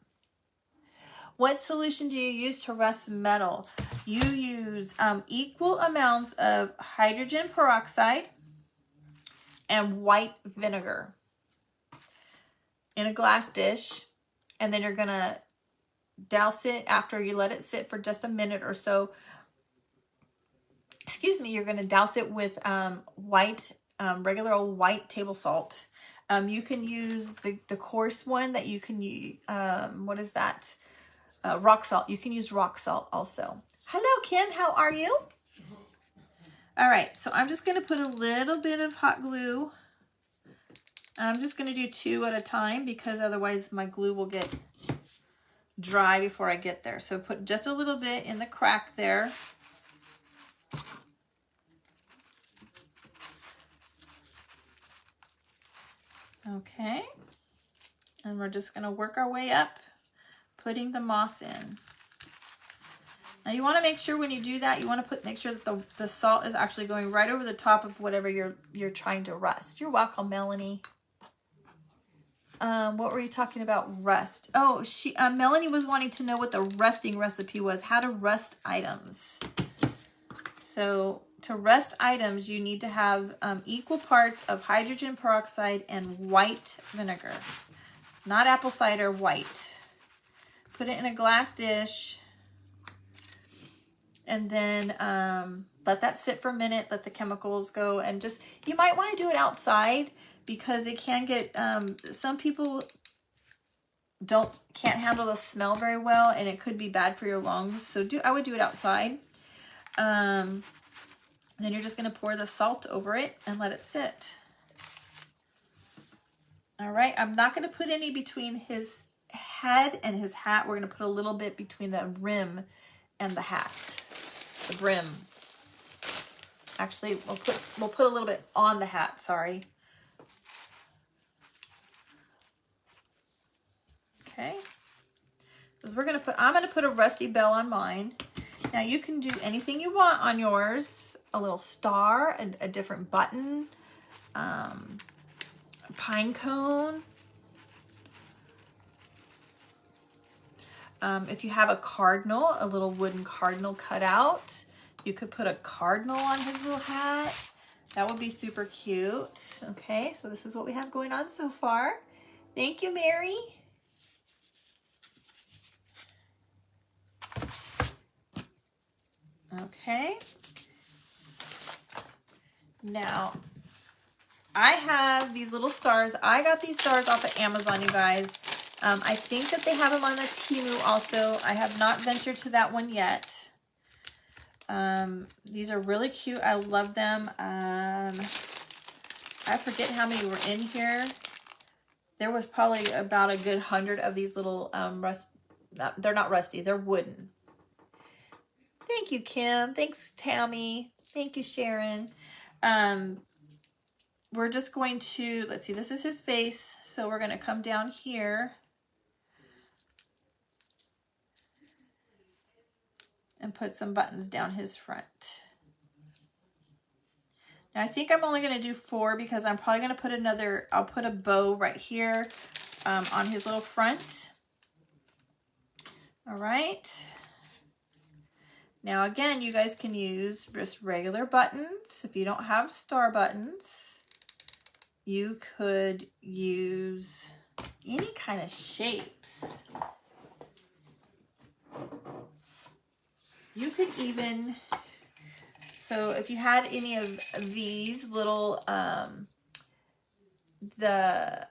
What solution do you use to rust metal? You use equal amounts of hydrogen peroxide and white vinegar in a glass dish, and then you're gonna douse it after you let it sit for just a minute or so. Excuse me, you're gonna douse it with regular old white table salt. You can use the coarse one that you can use, what is that? Rock salt. You can use rock salt also. Hello, Ken, how are you? All right, so I'm just gonna put a little bit of hot glue. I'm just gonna do 2 at a time because otherwise my glue will get dry before I get there. So put just a little bit in the crack there. Okay, and we're just gonna work our way up, putting the moss in. Now you want to make sure when you do that, you want to make sure that the salt is actually going right over the top of whatever you're trying to rust. You're welcome, Melanie. What were you talking about? Rust. Oh, Melanie was wanting to know what the rusting recipe was. How to rust items. So to rust items, you need to have equal parts of hydrogen peroxide and white vinegar, not apple cider, white. Put it in a glass dish, and then let that sit for a minute. Let the chemicals go, and just, you might want to do it outside because it can get, some people can't handle the smell very well, and it could be bad for your lungs. So I would do it outside. Then you're just going to pour the salt over it and let it sit. All right, I'm not going to put any between his head and his hat. We're going to put a little bit between the rim and the hat, the brim. Actually, we'll put a little bit on the hat, sorry. Okay. Because I'm going to put a rusty bell on mine. Now you can do anything you want on yours. A little star, a different button, a pine cone. If you have a cardinal, a little wooden cardinal cut out, you could put a cardinal on his little hat. That would be super cute. Okay, so this is what we have going on so far. Thank you, Mary. Okay. Now, I have these little stars. I got these stars off of Amazon, you guys. I think that they have them on the Temu also. I have not ventured to that one yet. These are really cute. I love them. I forget how many were in here. There was probably about a good 100 of these little they're not rusty, they're wooden. Thank you, Kim. Thanks, Tammy. Thank you, Sharon. We're just going to, let's see, this is his face. So we're going to come down here and put some buttons down his front. Now I think I'm only going to do 4 because I'm probably going to put I'll put a bow right here on his little front. All right. Now again, you guys can use just regular buttons. If you don't have star buttons, you could use any kind of shapes. You could even, so if you had any of these little, the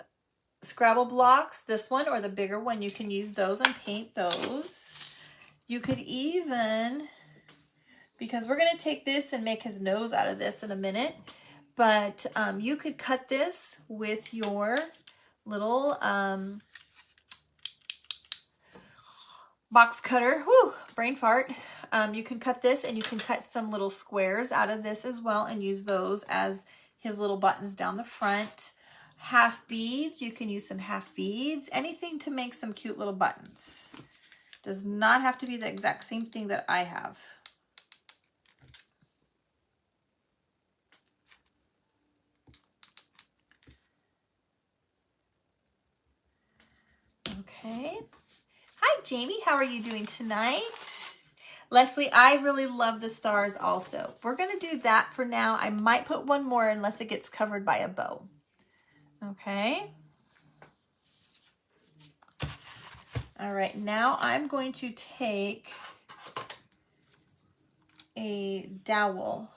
Scrabble blocks, this one or the bigger one, you can use those and paint those. You could even, because we're going to take this and make his nose out of this in a minute, but you could cut this with your little box cutter. Whoo, brain fart. You can cut this, and you can cut some little squares out of this as well and use those as his little buttons down the front. Half beads, you can use some half beads, anything to make some cute little buttons. Does not have to be the exact same thing that I have. Okay. Hi, Jamie. How are you doing tonight? Leslie, I really love the stars also. We're going to do that for now. I might put one more unless it gets covered by a bow. Okay. All right. Now I'm going to take a dowel.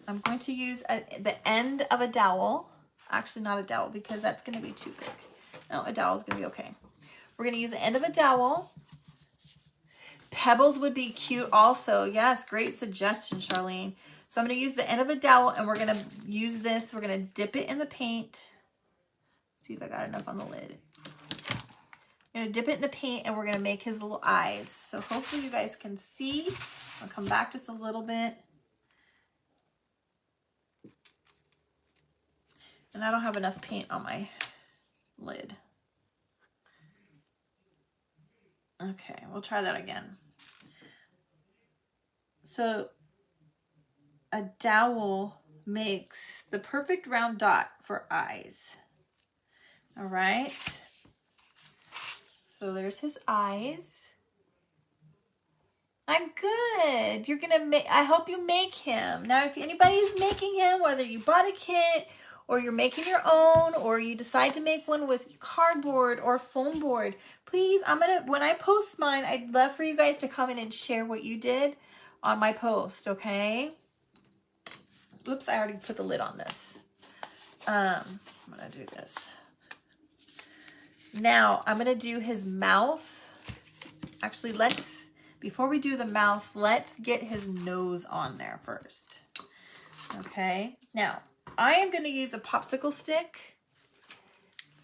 I'm going to use the end of a dowel. Actually, not a dowel because that's going to be too big. No, a dowel is going to be okay. We're going to use the end of a dowel. Pebbles would be cute also. Yes, great suggestion, Charlene. So I'm going to use the end of a dowel and we're going to use this. We're going to dip it in the paint. See if I got enough on the lid. I'm going to dip it in the paint and we're going to make his little eyes. So hopefully you guys can see. I'll come back just a little bit. And I don't have enough paint on my lid. Okay, we'll try that again. So a dowel makes the perfect round dot for eyes. All right. So there's his eyes. I'm good. You're going to make, I hope you make him. Now, if anybody's making him, whether you bought a kit or you're making your own, or you decide to make one with cardboard or foam board, please, when I post mine, I'd love for you guys to come in and share what you did on my post, okay? Oops, I already put the lid on this. I'm going to do this. Now, I'm going to do his mouth. Actually, before we do the mouth, let's get his nose on there first. Okay, now I am going to use a popsicle stick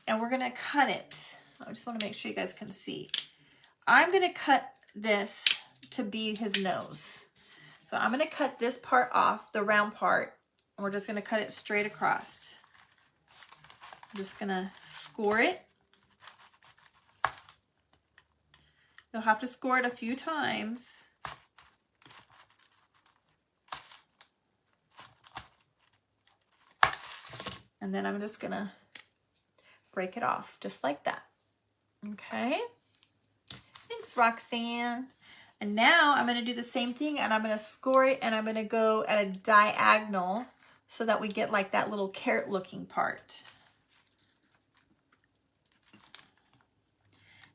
and we're going to cut it. I just want to make sure you guys can see. I'm going to cut this to be his nose. So I'm going to cut this part off, the round part, and we're just going to cut it straight across. I'm just going to score it. You'll have to score it a few times. And then I'm just gonna break it off just like that. Okay. Thanks, Roxanne. And now I'm gonna do the same thing and I'm gonna score it and I'm gonna go at a diagonal so that we get like that little carrot looking part.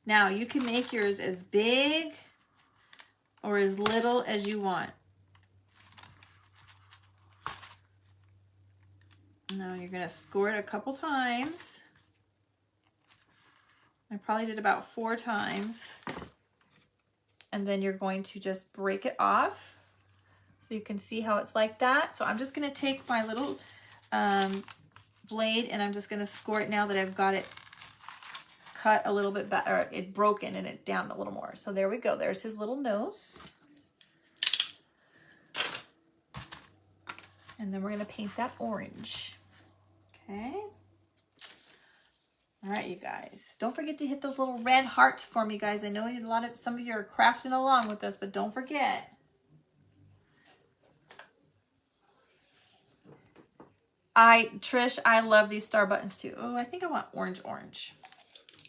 Now you can make yours as big or as little as you want. Now you're gonna score it a couple times. I probably did about 4 times. And then you're going to just break it off. So you can see how it's like that. So I'm just gonna take my little blade and I'm just gonna score it now that I've got it cut a little bit better, it broken and it down a little more. So there we go. There's his little nose. And then we're going to paint that orange. Okay. All right, you guys. Don't forget to hit those little red hearts for me, guys. I know some of you are crafting along with us, but don't forget. Trish, I love these star buttons too. Oh, I think I want orange.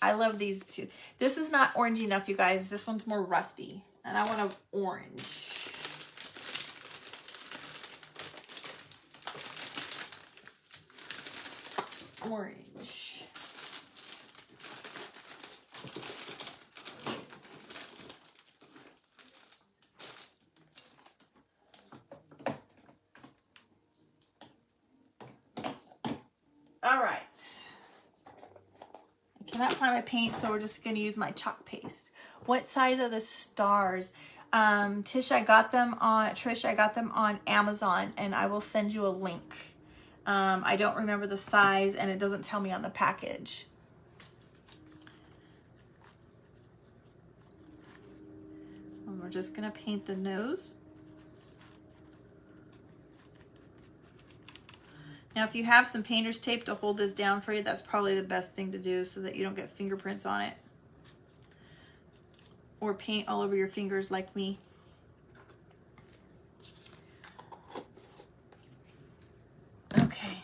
I love these too. This is not orange enough, you guys. This one's more rusty. And I want an orange. Orange. All right. I cannot find my paint, so we're just going to use my chalk paste. What size are the stars? Trish, I got them on Amazon, and I will send you a link. I don't remember the size, and it doesn't tell me on the package. And we're just going to paint the nose. Now, if you have some painter's tape to hold this down for you, that's probably the best thing to do so that you don't get fingerprints on it. or paint all over your fingers like me. Okay,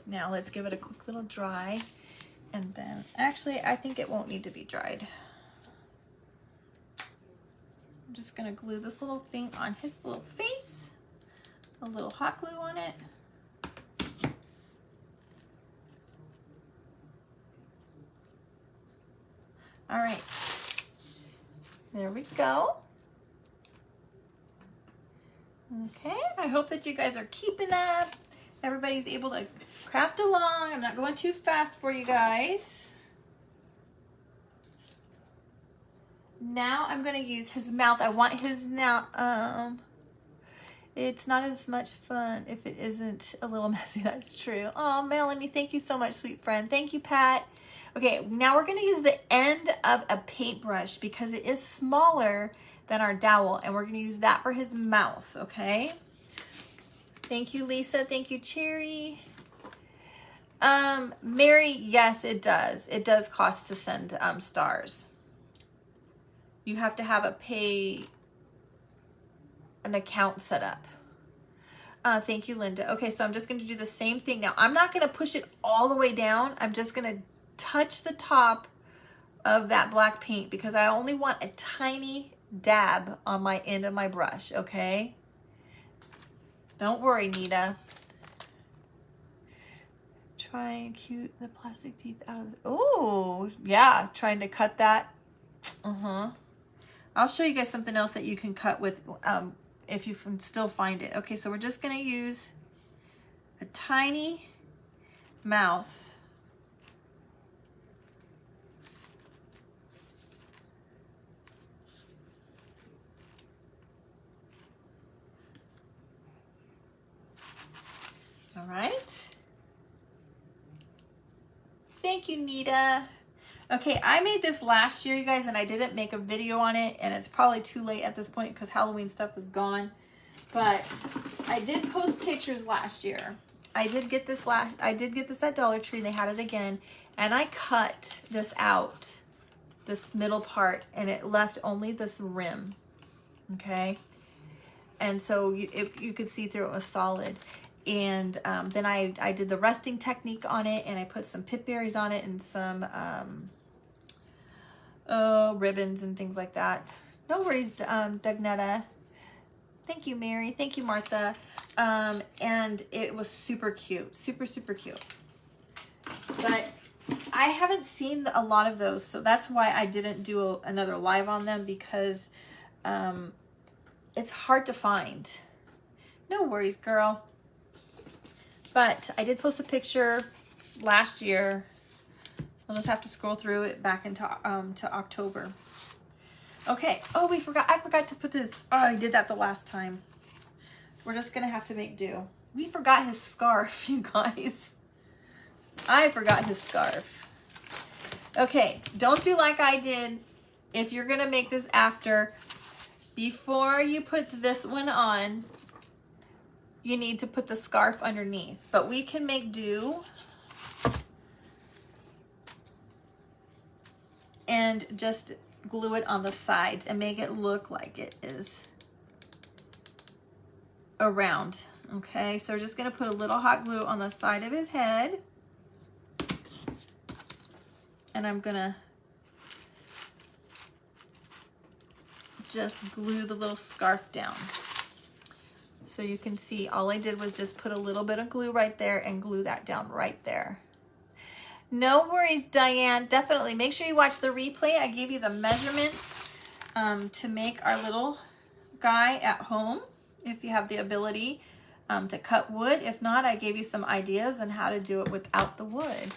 now let's give it a quick little dry. And then, actually, I think it won't need to be dried. I'm just gonna glue this little thing on his little face. A little hot glue on it. All right, there we go. Okay, I hope that you guys are keeping up. Everybody's able to craft along. I'm not going too fast for you guys. Now I'm gonna use his mouth. I want his now, it's not as much fun if it isn't a little messy, that's true. Oh, Melanie, thank you so much, sweet friend. Thank you, Pat. Okay, now we're gonna use the end of a paintbrush because it is smaller than our dowel, and we're gonna use that for his mouth, okay? Thank you, Lisa. Thank you, Cherry. Mary, yes, it does. It does cost to send stars. You have to have an account set up. Thank you, Linda. Okay, so I'm just going to do the same thing. Now, I'm not going to push it all the way down. I'm just going to touch the top of that black paint because I only want a tiny dab on my end of my brush, okay? Don't worry, Nita. Try and cute the plastic teeth out of oh, yeah, trying to cut that. I'll show you guys something else that you can cut with if you can still find it. Okay, so we're just gonna use a tiny mouth. All right. Thank you, Nita. Okay, I made this last year, you guys, and I didn't make a video on it, and it's probably too late at this point because Halloween stuff was gone. But I did post pictures last year. I did get this at Dollar Tree, and they had it again, and I cut this out, this middle part, and it left only this rim, okay? And so you could see through it was solid. And then I did the resting technique on it, and I put some pip berries on it and some ribbons and things like that. No worries, Dagnetta. Thank you, Mary. Thank you, Martha. And it was super cute, super, super cute. But I haven't seen a lot of those, so that's why I didn't do another live on them because it's hard to find. No worries, girl. But I did post a picture last year. I'll just have to scroll through it back into to October. Okay. Oh, I forgot to put this. Oh, I did that the last time. We're just gonna have to make do. We forgot his scarf, you guys. I forgot his scarf. Okay, don't do like I did. If you're gonna make this after, before you put this one on, you need to put the scarf underneath. But we can make do and just glue it on the sides and make it look like it is around. Okay, so we're just gonna put a little hot glue on the side of his head. And I'm gonna just glue the little scarf down. So you can see all I did was just put a little bit of glue right there and glue that down right there. No worries, Diane. Definitely make sure you watch the replay. I gave you the measurements to make our little guy at home if you have the ability to cut wood. If not, I gave you some ideas on how to do it without the wood.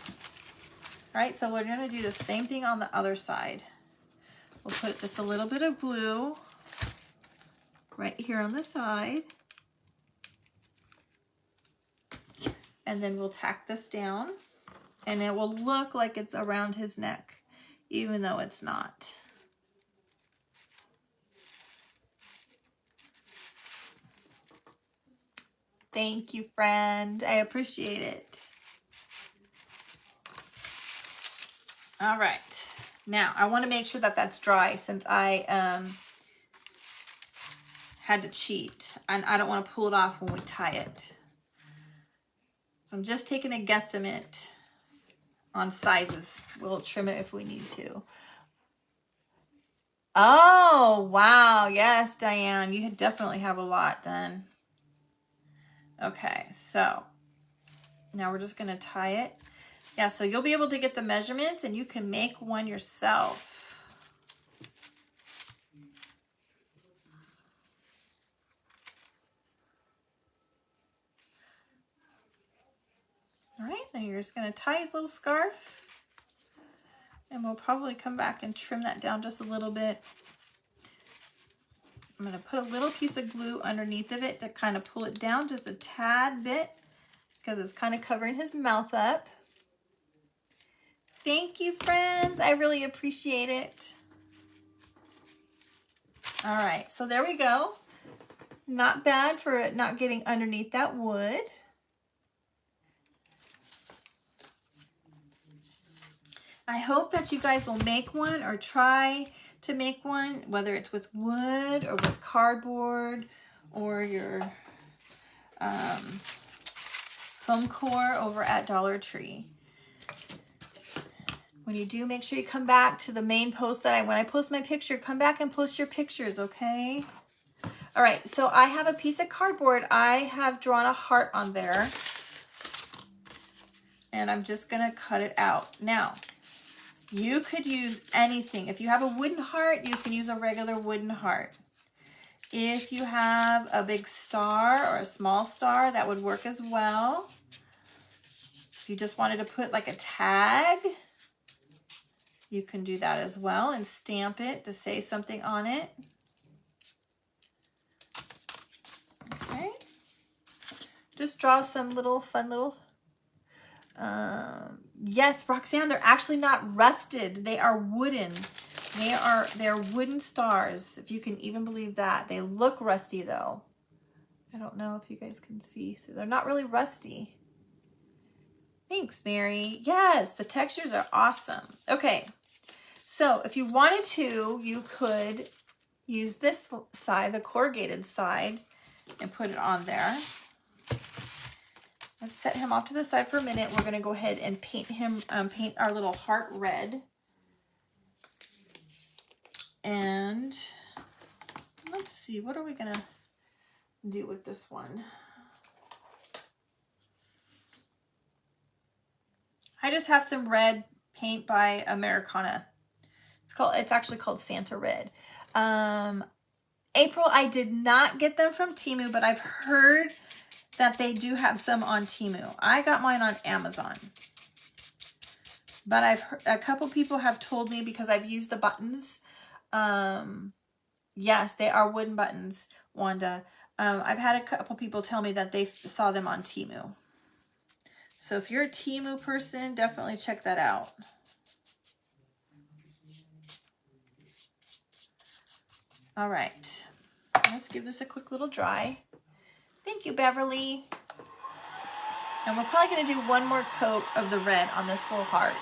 All right, so we're gonna do the same thing on the other side. We'll put just a little bit of glue right here on the side. And then we'll tack this down and it will look like it's around his neck, even though it's not. Thank you, friend. I appreciate it. All right. Now, I want to make sure that that's dry since I had to cheat. And I don't want to pull it off when we tie it. So I'm just taking a guesstimate on sizes. We'll trim it if we need to. Oh, wow. Yes, Diane. You definitely have a lot then. Okay, so now we're just going to tie it. Yeah, so you'll be able to get the measurements and you can make one yourself. All right, then you're just going to tie his little scarf. And we'll probably come back and trim that down just a little bit. I'm going to put a little piece of glue underneath of it to kind of pull it down just a tad bit because it's kind of covering his mouth up. Thank you, friends. I really appreciate it. All right, so there we go. Not bad for it not getting underneath that wood. I hope that you guys will make one or try to make one, whether it's with wood or with cardboard or your foam core over at Dollar Tree. When you do, make sure you come back to the main post that when I post my picture, come back and post your pictures, okay? All right, so I have a piece of cardboard. I have drawn a heart on there. And I'm just gonna cut it out. Now, you could use anything. If you have a wooden heart, you can use a regular wooden heart. If you have a big star or a small star, that would work as well. If you just wanted to put like a tag, you can do that as well and stamp it to say something on it. Okay. Just draw some little fun little yes, Roxanne, they're actually not rusted. They are wooden. They're wooden stars, if you can even believe that. They look rusty though. I don't know if you guys can see. So they're not really rusty. Thanks, Mary. Yes, the textures are awesome. Okay, so if you wanted to, you could use this side, the corrugated side, and put it on there. Let's set him off to the side for a minute. We're going to go ahead and paint him, paint our little heart red. And let's see, what are we going to do with this one? I just have some red paint by Americana. It's actually called Santa Red. April, I did not get them from Temu, but I've heard that they do have some on Temu. I got mine on Amazon. But I've heard, a couple people have told me because I've used the buttons. Yes, they are wooden buttons, Wanda. I've had a couple people tell me that they saw them on Temu. So if you're a Temu person, definitely check that out. All right, let's give this a quick little dry. Thank you, Beverly. And we're probably going to do one more coat of the red on this whole heart.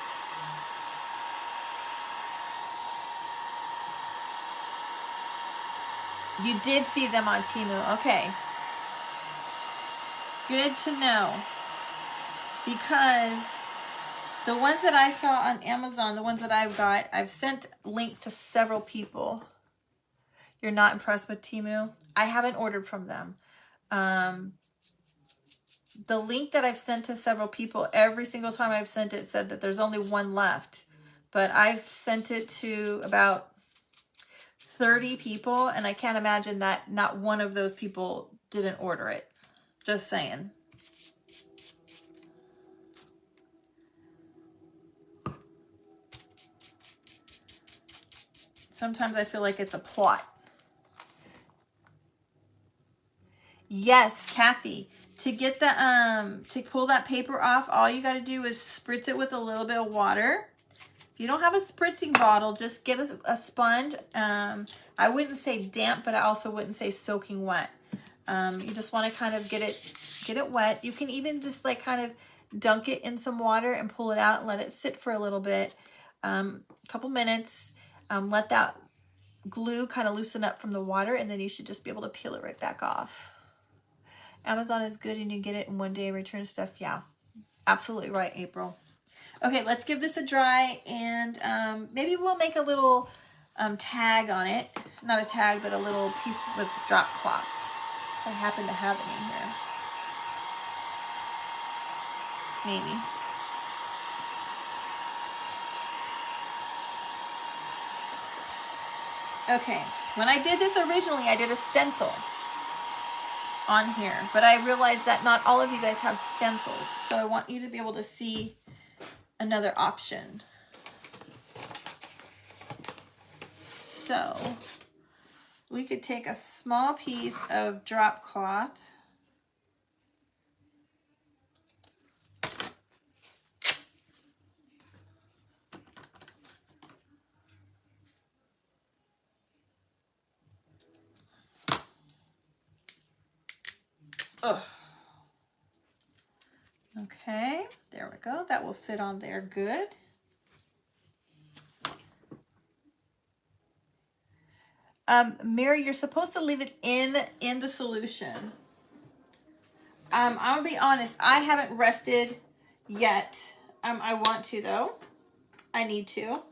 You did see them on Temu. Okay. Good to know. Because the ones that I saw on Amazon, the ones that I've got, I've sent link to several people. You're not impressed with Temu? I haven't ordered from them. The link that I've sent to several people, every single time I've sent it said that there's only one left. But I've sent it to about 30 people, and I can't imagine that not one of those people didn't order it. Just saying. Sometimes I feel like it's a plot. Yes, Kathy. To get the to pull that paper off, all you got to do is spritz it with a little bit of water. If you don't have a spritzing bottle, just get a sponge. I wouldn't say damp, but I also wouldn't say soaking wet. You just want to kind of get it wet. You can even just like kind of dunk it in some water and pull it out and let it sit for a little bit. couple minutes. Let that glue kind of loosen up from the water, and then you should just be able to peel it right back off. Amazon is good and you get it in one day, return stuff. Yeah, absolutely right, April. Okay, let's give this a dry, and maybe we'll make a little tag on it. Not a tag, but a little piece with drop cloth. I happen to have it in here. Maybe. Okay, when I did this originally, I did a stencil on here, but I realized that not all of you guys have stencils, so I want you to be able to see another option. So we could take a small piece of drop cloth, ugh. Okay, there we go. That will fit on there good. Mary, you're supposed to leave it in the solution. I'm gonna be honest, I haven't rested yet. I want to though. I need to.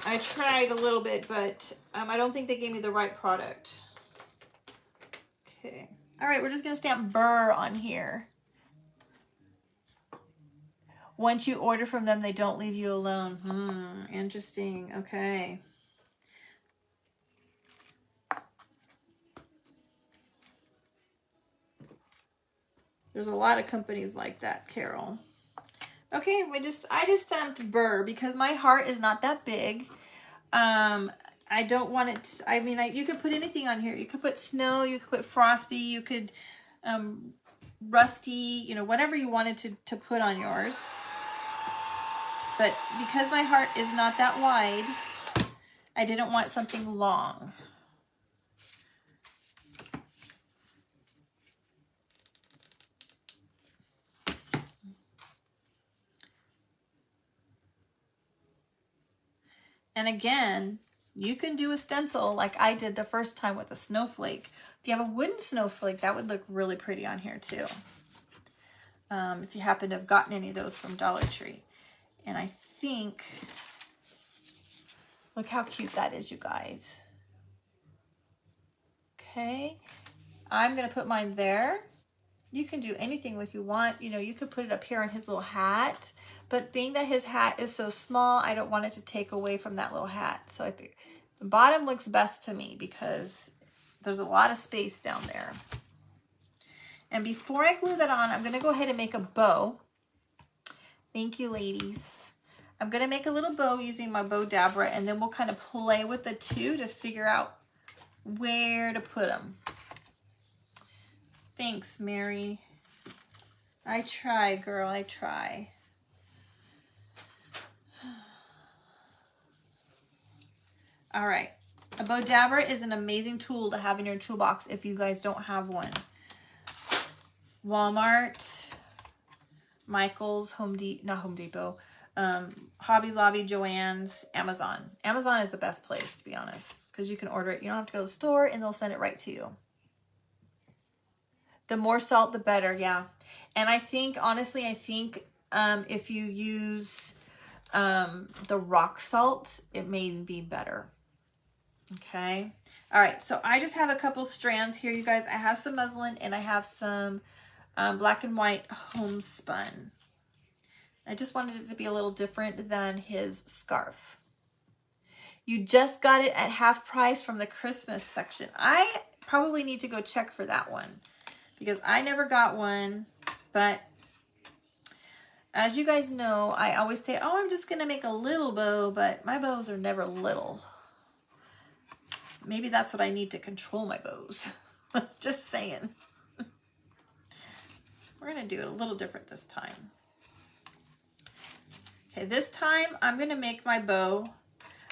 I tried a little bit, but I don't think they gave me the right product. Okay. All right, we're just gonna stamp Burr on here. Once you order from them, they don't leave you alone. Interesting. Okay. There's a lot of companies like that, Carol. Okay, I just stamped Burr because my heart is not that big. I don't want it to, I mean, you could put anything on here. You could put snow, you could put frosty, you could rusty, you know, whatever you wanted to put on yours. But because my heart is not that wide, I didn't want something long. And again, you can do a stencil like I did the first time with a snowflake. If you have a wooden snowflake, that would look really pretty on here too. If you happen to have gotten any of those from Dollar Tree. And I think, look how cute that is, you guys. Okay, I'm gonna put mine there. You can do anything with you want. You know, you could put it up here on his little hat, but being that his hat is so small, I don't want it to take away from that little hat. So I think the bottom looks best to me because there's a lot of space down there. And before I glue that on, I'm gonna go ahead and make a bow. Thank you, ladies. I'm gonna make a little bow using my bow dabber, and then we'll kind of play with the two to figure out where to put them. Thanks, Mary. I try, girl, I try. All right, a bow dabber is an amazing tool to have in your toolbox if you guys don't have one. Walmart, Michael's, not Home Depot, Hobby Lobby, Joann's, Amazon. Amazon is the best place, to be honest, because you can order it. You don't have to go to the store, and they'll send it right to you. The more salt, the better, yeah. And I think, honestly, if you use the rock salt, it may be better. Okay. All right, so I just have a couple strands here, you guys. I have some muslin, and I have some black and white homespun. I just wanted it to be a little different than his scarf. You just got it at half price from the Christmas section. I probably need to go check for that one because I never got one. But as you guys know, I always say, oh, I'm just going to make a little bow, but my bows are never little. Maybe that's what I need to control my bows. Just saying. We're going to do it a little different this time. Okay, this time I'm going to make my bow.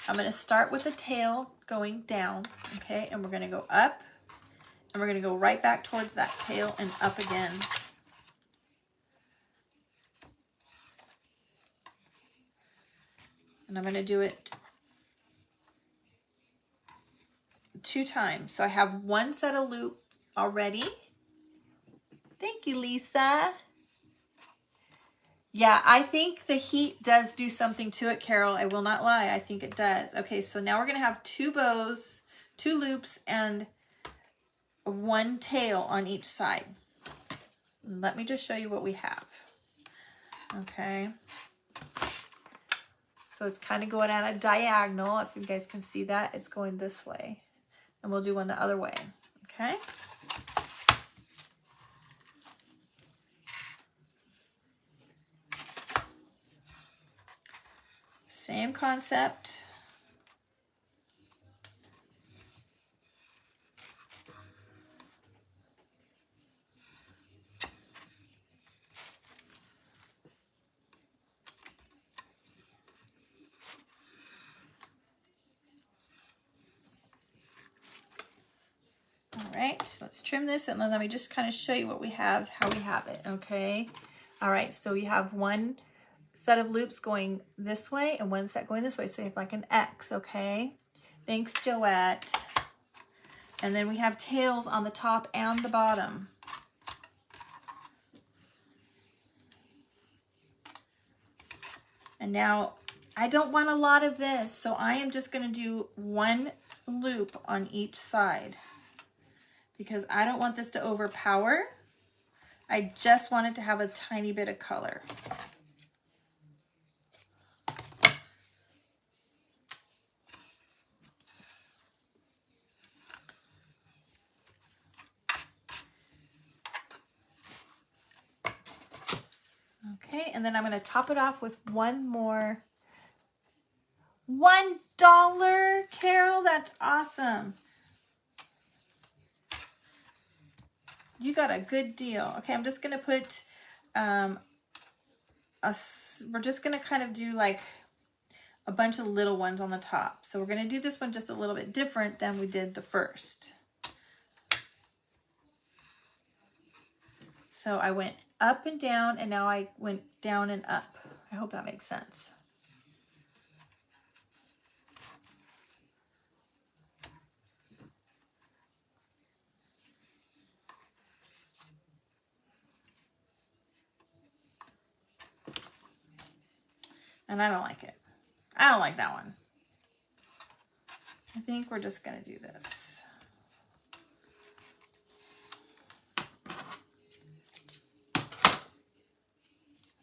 I'm going to start with the tail going down, okay, and we're going to go up, and we're going to go right back towards that tail and up again. And I'm going to do it 2 times. So I have 1 set of loop already. Thank you, Lisa. Yeah, I think the heat does do something to it, Carol. I will not lie. I think it does. Okay, so now we're going to have 2 bows, 2 loops, and 1 tail on each side. Let me just show you what we have. Okay. So it's kind of going at a diagonal. If you guys can see that, it's going this way. And we'll do one the other way. Okay. Same concept. All right, let's trim this and then let me just kind of show you what we have, how we have it, okay? All right, so you have 1 set of loops going this way and 1 set going this way. So you have like an X, okay? Thanks, Joette. And then we have tails on the top and the bottom. And now I don't want a lot of this, so I am just going to do 1 loop on each side because I don't want this to overpower. I just want it to have a tiny bit of color. Okay, and then I'm going to top it off with 1 more. $1, Carol, that's awesome. You got a good deal. Okay, I'm just going to put, we're just going to kind of do like a bunch of little ones on the top. So we're going to do this one just a little bit different than we did the first. So I went up and down, and now I went down and up. I hope that makes sense. And I don't like it. I don't like that one. I think we're just going to do this.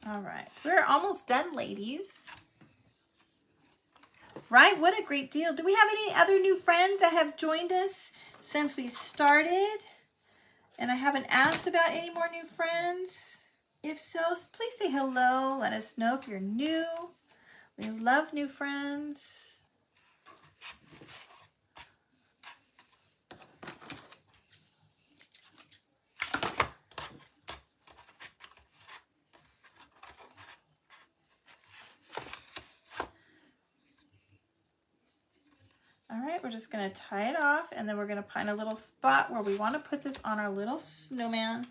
All right. We're almost done, ladies. Right? What a great deal. Do we have any other new friends that have joined us since we started? And I haven't asked about any more new friends. If so, please say hello. Let us know if you're new. We love new friends. All right, we're just going to tie it off, and then we're going to find a little spot where we want to put this on our little snowman.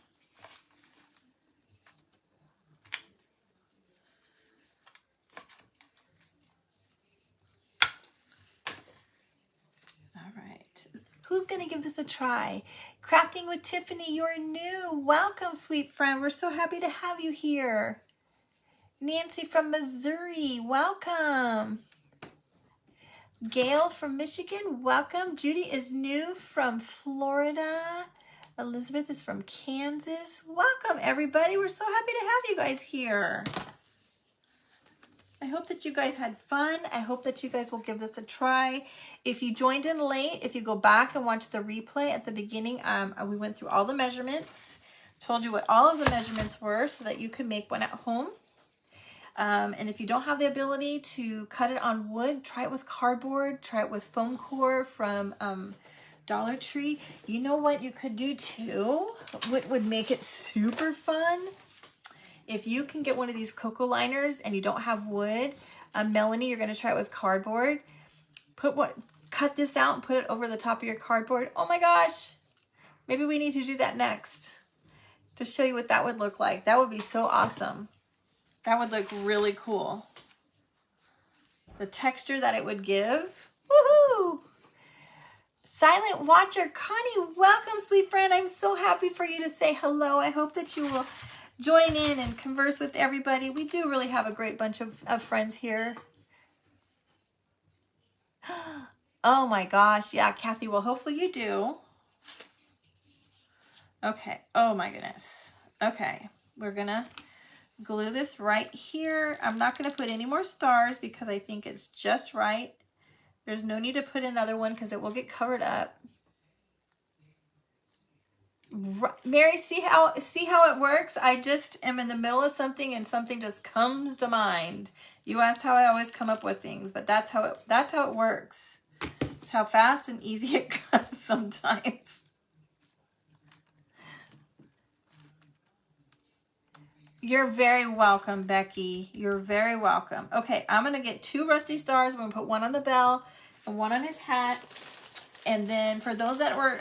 All right, who's going to give this a try? Crafting with Tiffany, you're new. Welcome, sweet friend. We're so happy to have you here. Nancy from Missouri, welcome. Gail from Michigan, welcome. Judy is new from Florida. Elizabeth is from Kansas. Welcome, everybody. We're so happy to have you guys here. I hope that you guys had fun. I hope that you guys will give this a try. If you joined in late, if you go back and watch the replay at the beginning, we went through all the measurements, told you what all of the measurements were so that you can make one at home. And if you don't have the ability to cut it on wood, try it with cardboard, try it with foam core from Dollar Tree. You know what you could do too? What would make it super fun? If you can get one of these cocoa liners and you don't have wood, Melanie, you're going to try it with cardboard. Cut this out and put it over the top of your cardboard. Oh my gosh. Maybe we need to do that next to show you what that would look like. That would be so awesome. That would look really cool. the texture that it would give. Woohoo! Silent Watcher, Connie, welcome, sweet friend. I'm so happy for you to say hello. I hope that you will join in and converse with everybody. We do really have a great bunch of friends here. Oh my gosh. Yeah, Kathy, well, hopefully you do. Okay. Oh my goodness. Okay. We're going to glue this right here. I'm not going to put any more stars because I think it's just right. There's no need to put another one because it will get covered up. Mary, see how it works? I just am in the middle of something and something just comes to mind. You asked how I always come up with things, but that's how it works. It's how fast and easy it comes sometimes. You're very welcome, Becky. You're very welcome. Okay, I'm going to get 2 rusty stars. I'm going to put one on the bell and one on his hat. And then for those that were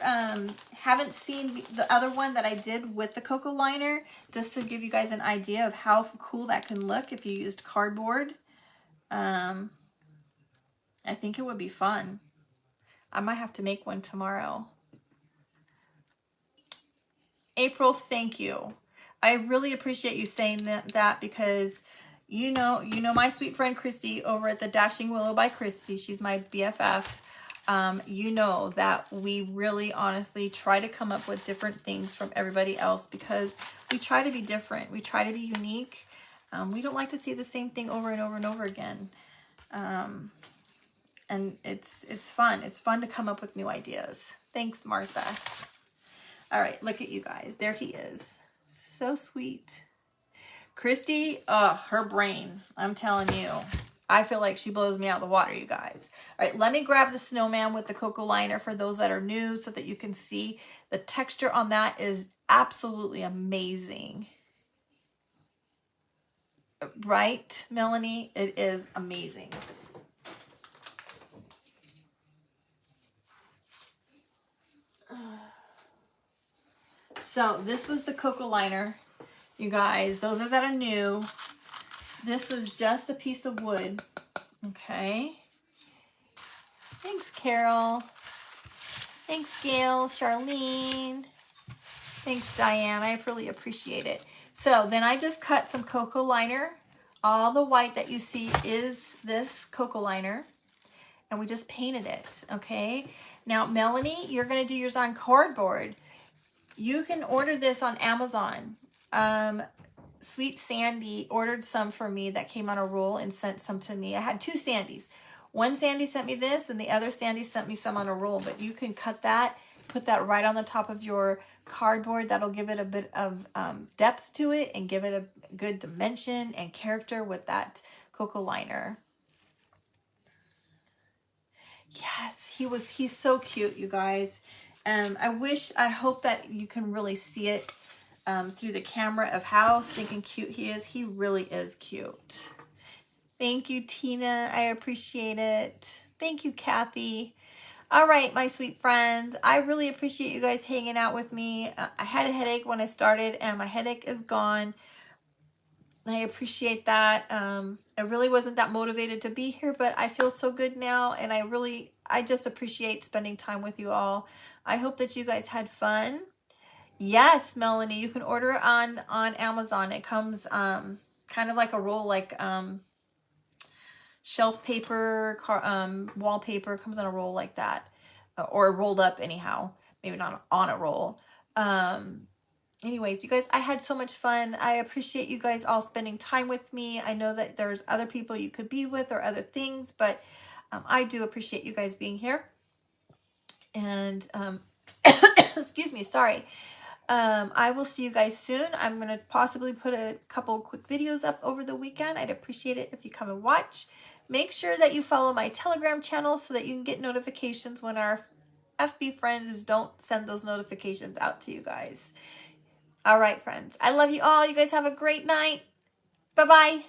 haven't seen the other one that I did with the cocoa liner, just to give you guys an idea of how cool that can look if you used cardboard. I think it would be fun. I might have to make one tomorrow. April, thank you. I really appreciate you saying that because you know my sweet friend Christy over at the Dashing Willow by Christy. She's my BFF. You know that we really honestly try to come up with different things from everybody else because we try to be different. We try to be unique. We don't like to see the same thing over and over and over again. And it's fun. It's fun to come up with new ideas. Thanks, Martha. All right, look at you guys. There he is. So sweet. Christy, her brain, I'm telling you. I feel like she blows me out of the water, you guys. All right, let me grab the snowman with the cocoa liner for those that are new so that you can see the texture on that is absolutely amazing. Right, Melanie? It is amazing. So this was the cocoa liner, you guys. Those that are new. This was just a piece of wood. Okay. Thanks, Carol. Thanks, Gail, Charlene. Thanks, Diane. I really appreciate it. So then I just cut some cocoa liner. All the white that you see is this cocoa liner. And we just painted it, okay? Now, Melanie, you're going to do yours on cardboard. You can order this on Amazon. Sweet Sandy ordered some for me that came on a roll and sent some to me. I had 2 Sandys. One Sandy sent me this and the other Sandy sent me some on a roll. But you can cut that, put that right on the top of your cardboard. That'll give it a bit of depth to it and give it a good dimension and character with that cocoa liner. Yes, he's so cute, you guys. I hope that you can really see it through the camera of how stinking cute he is. He really is cute. Thank you, Tina. I appreciate it. Thank you, Kathy. All right, my sweet friends. I really appreciate you guys hanging out with me. I had a headache when I started, and my headache is gone. I appreciate that. I really wasn't that motivated to be here, but I feel so good now, and I just appreciate spending time with you all. I hope that you guys had fun. Yes, Melanie, you can order it on Amazon. It comes kind of like a roll, like shelf paper, wallpaper. Comes on a roll like that, or rolled up anyhow. Maybe not on a roll. Anyways, you guys, I had so much fun. I appreciate you guys all spending time with me. I know that there's other people you could be with or other things, but I do appreciate you guys being here. And excuse me, sorry. I will see you guys soon. I'm going to possibly put a couple quick videos up over the weekend. I'd appreciate it if you come and watch. Make sure that you follow my Telegram channel so that you can get notifications when our FB friends don't send those notifications out to you guys. All right, friends. I love you all. You guys have a great night. Bye-bye.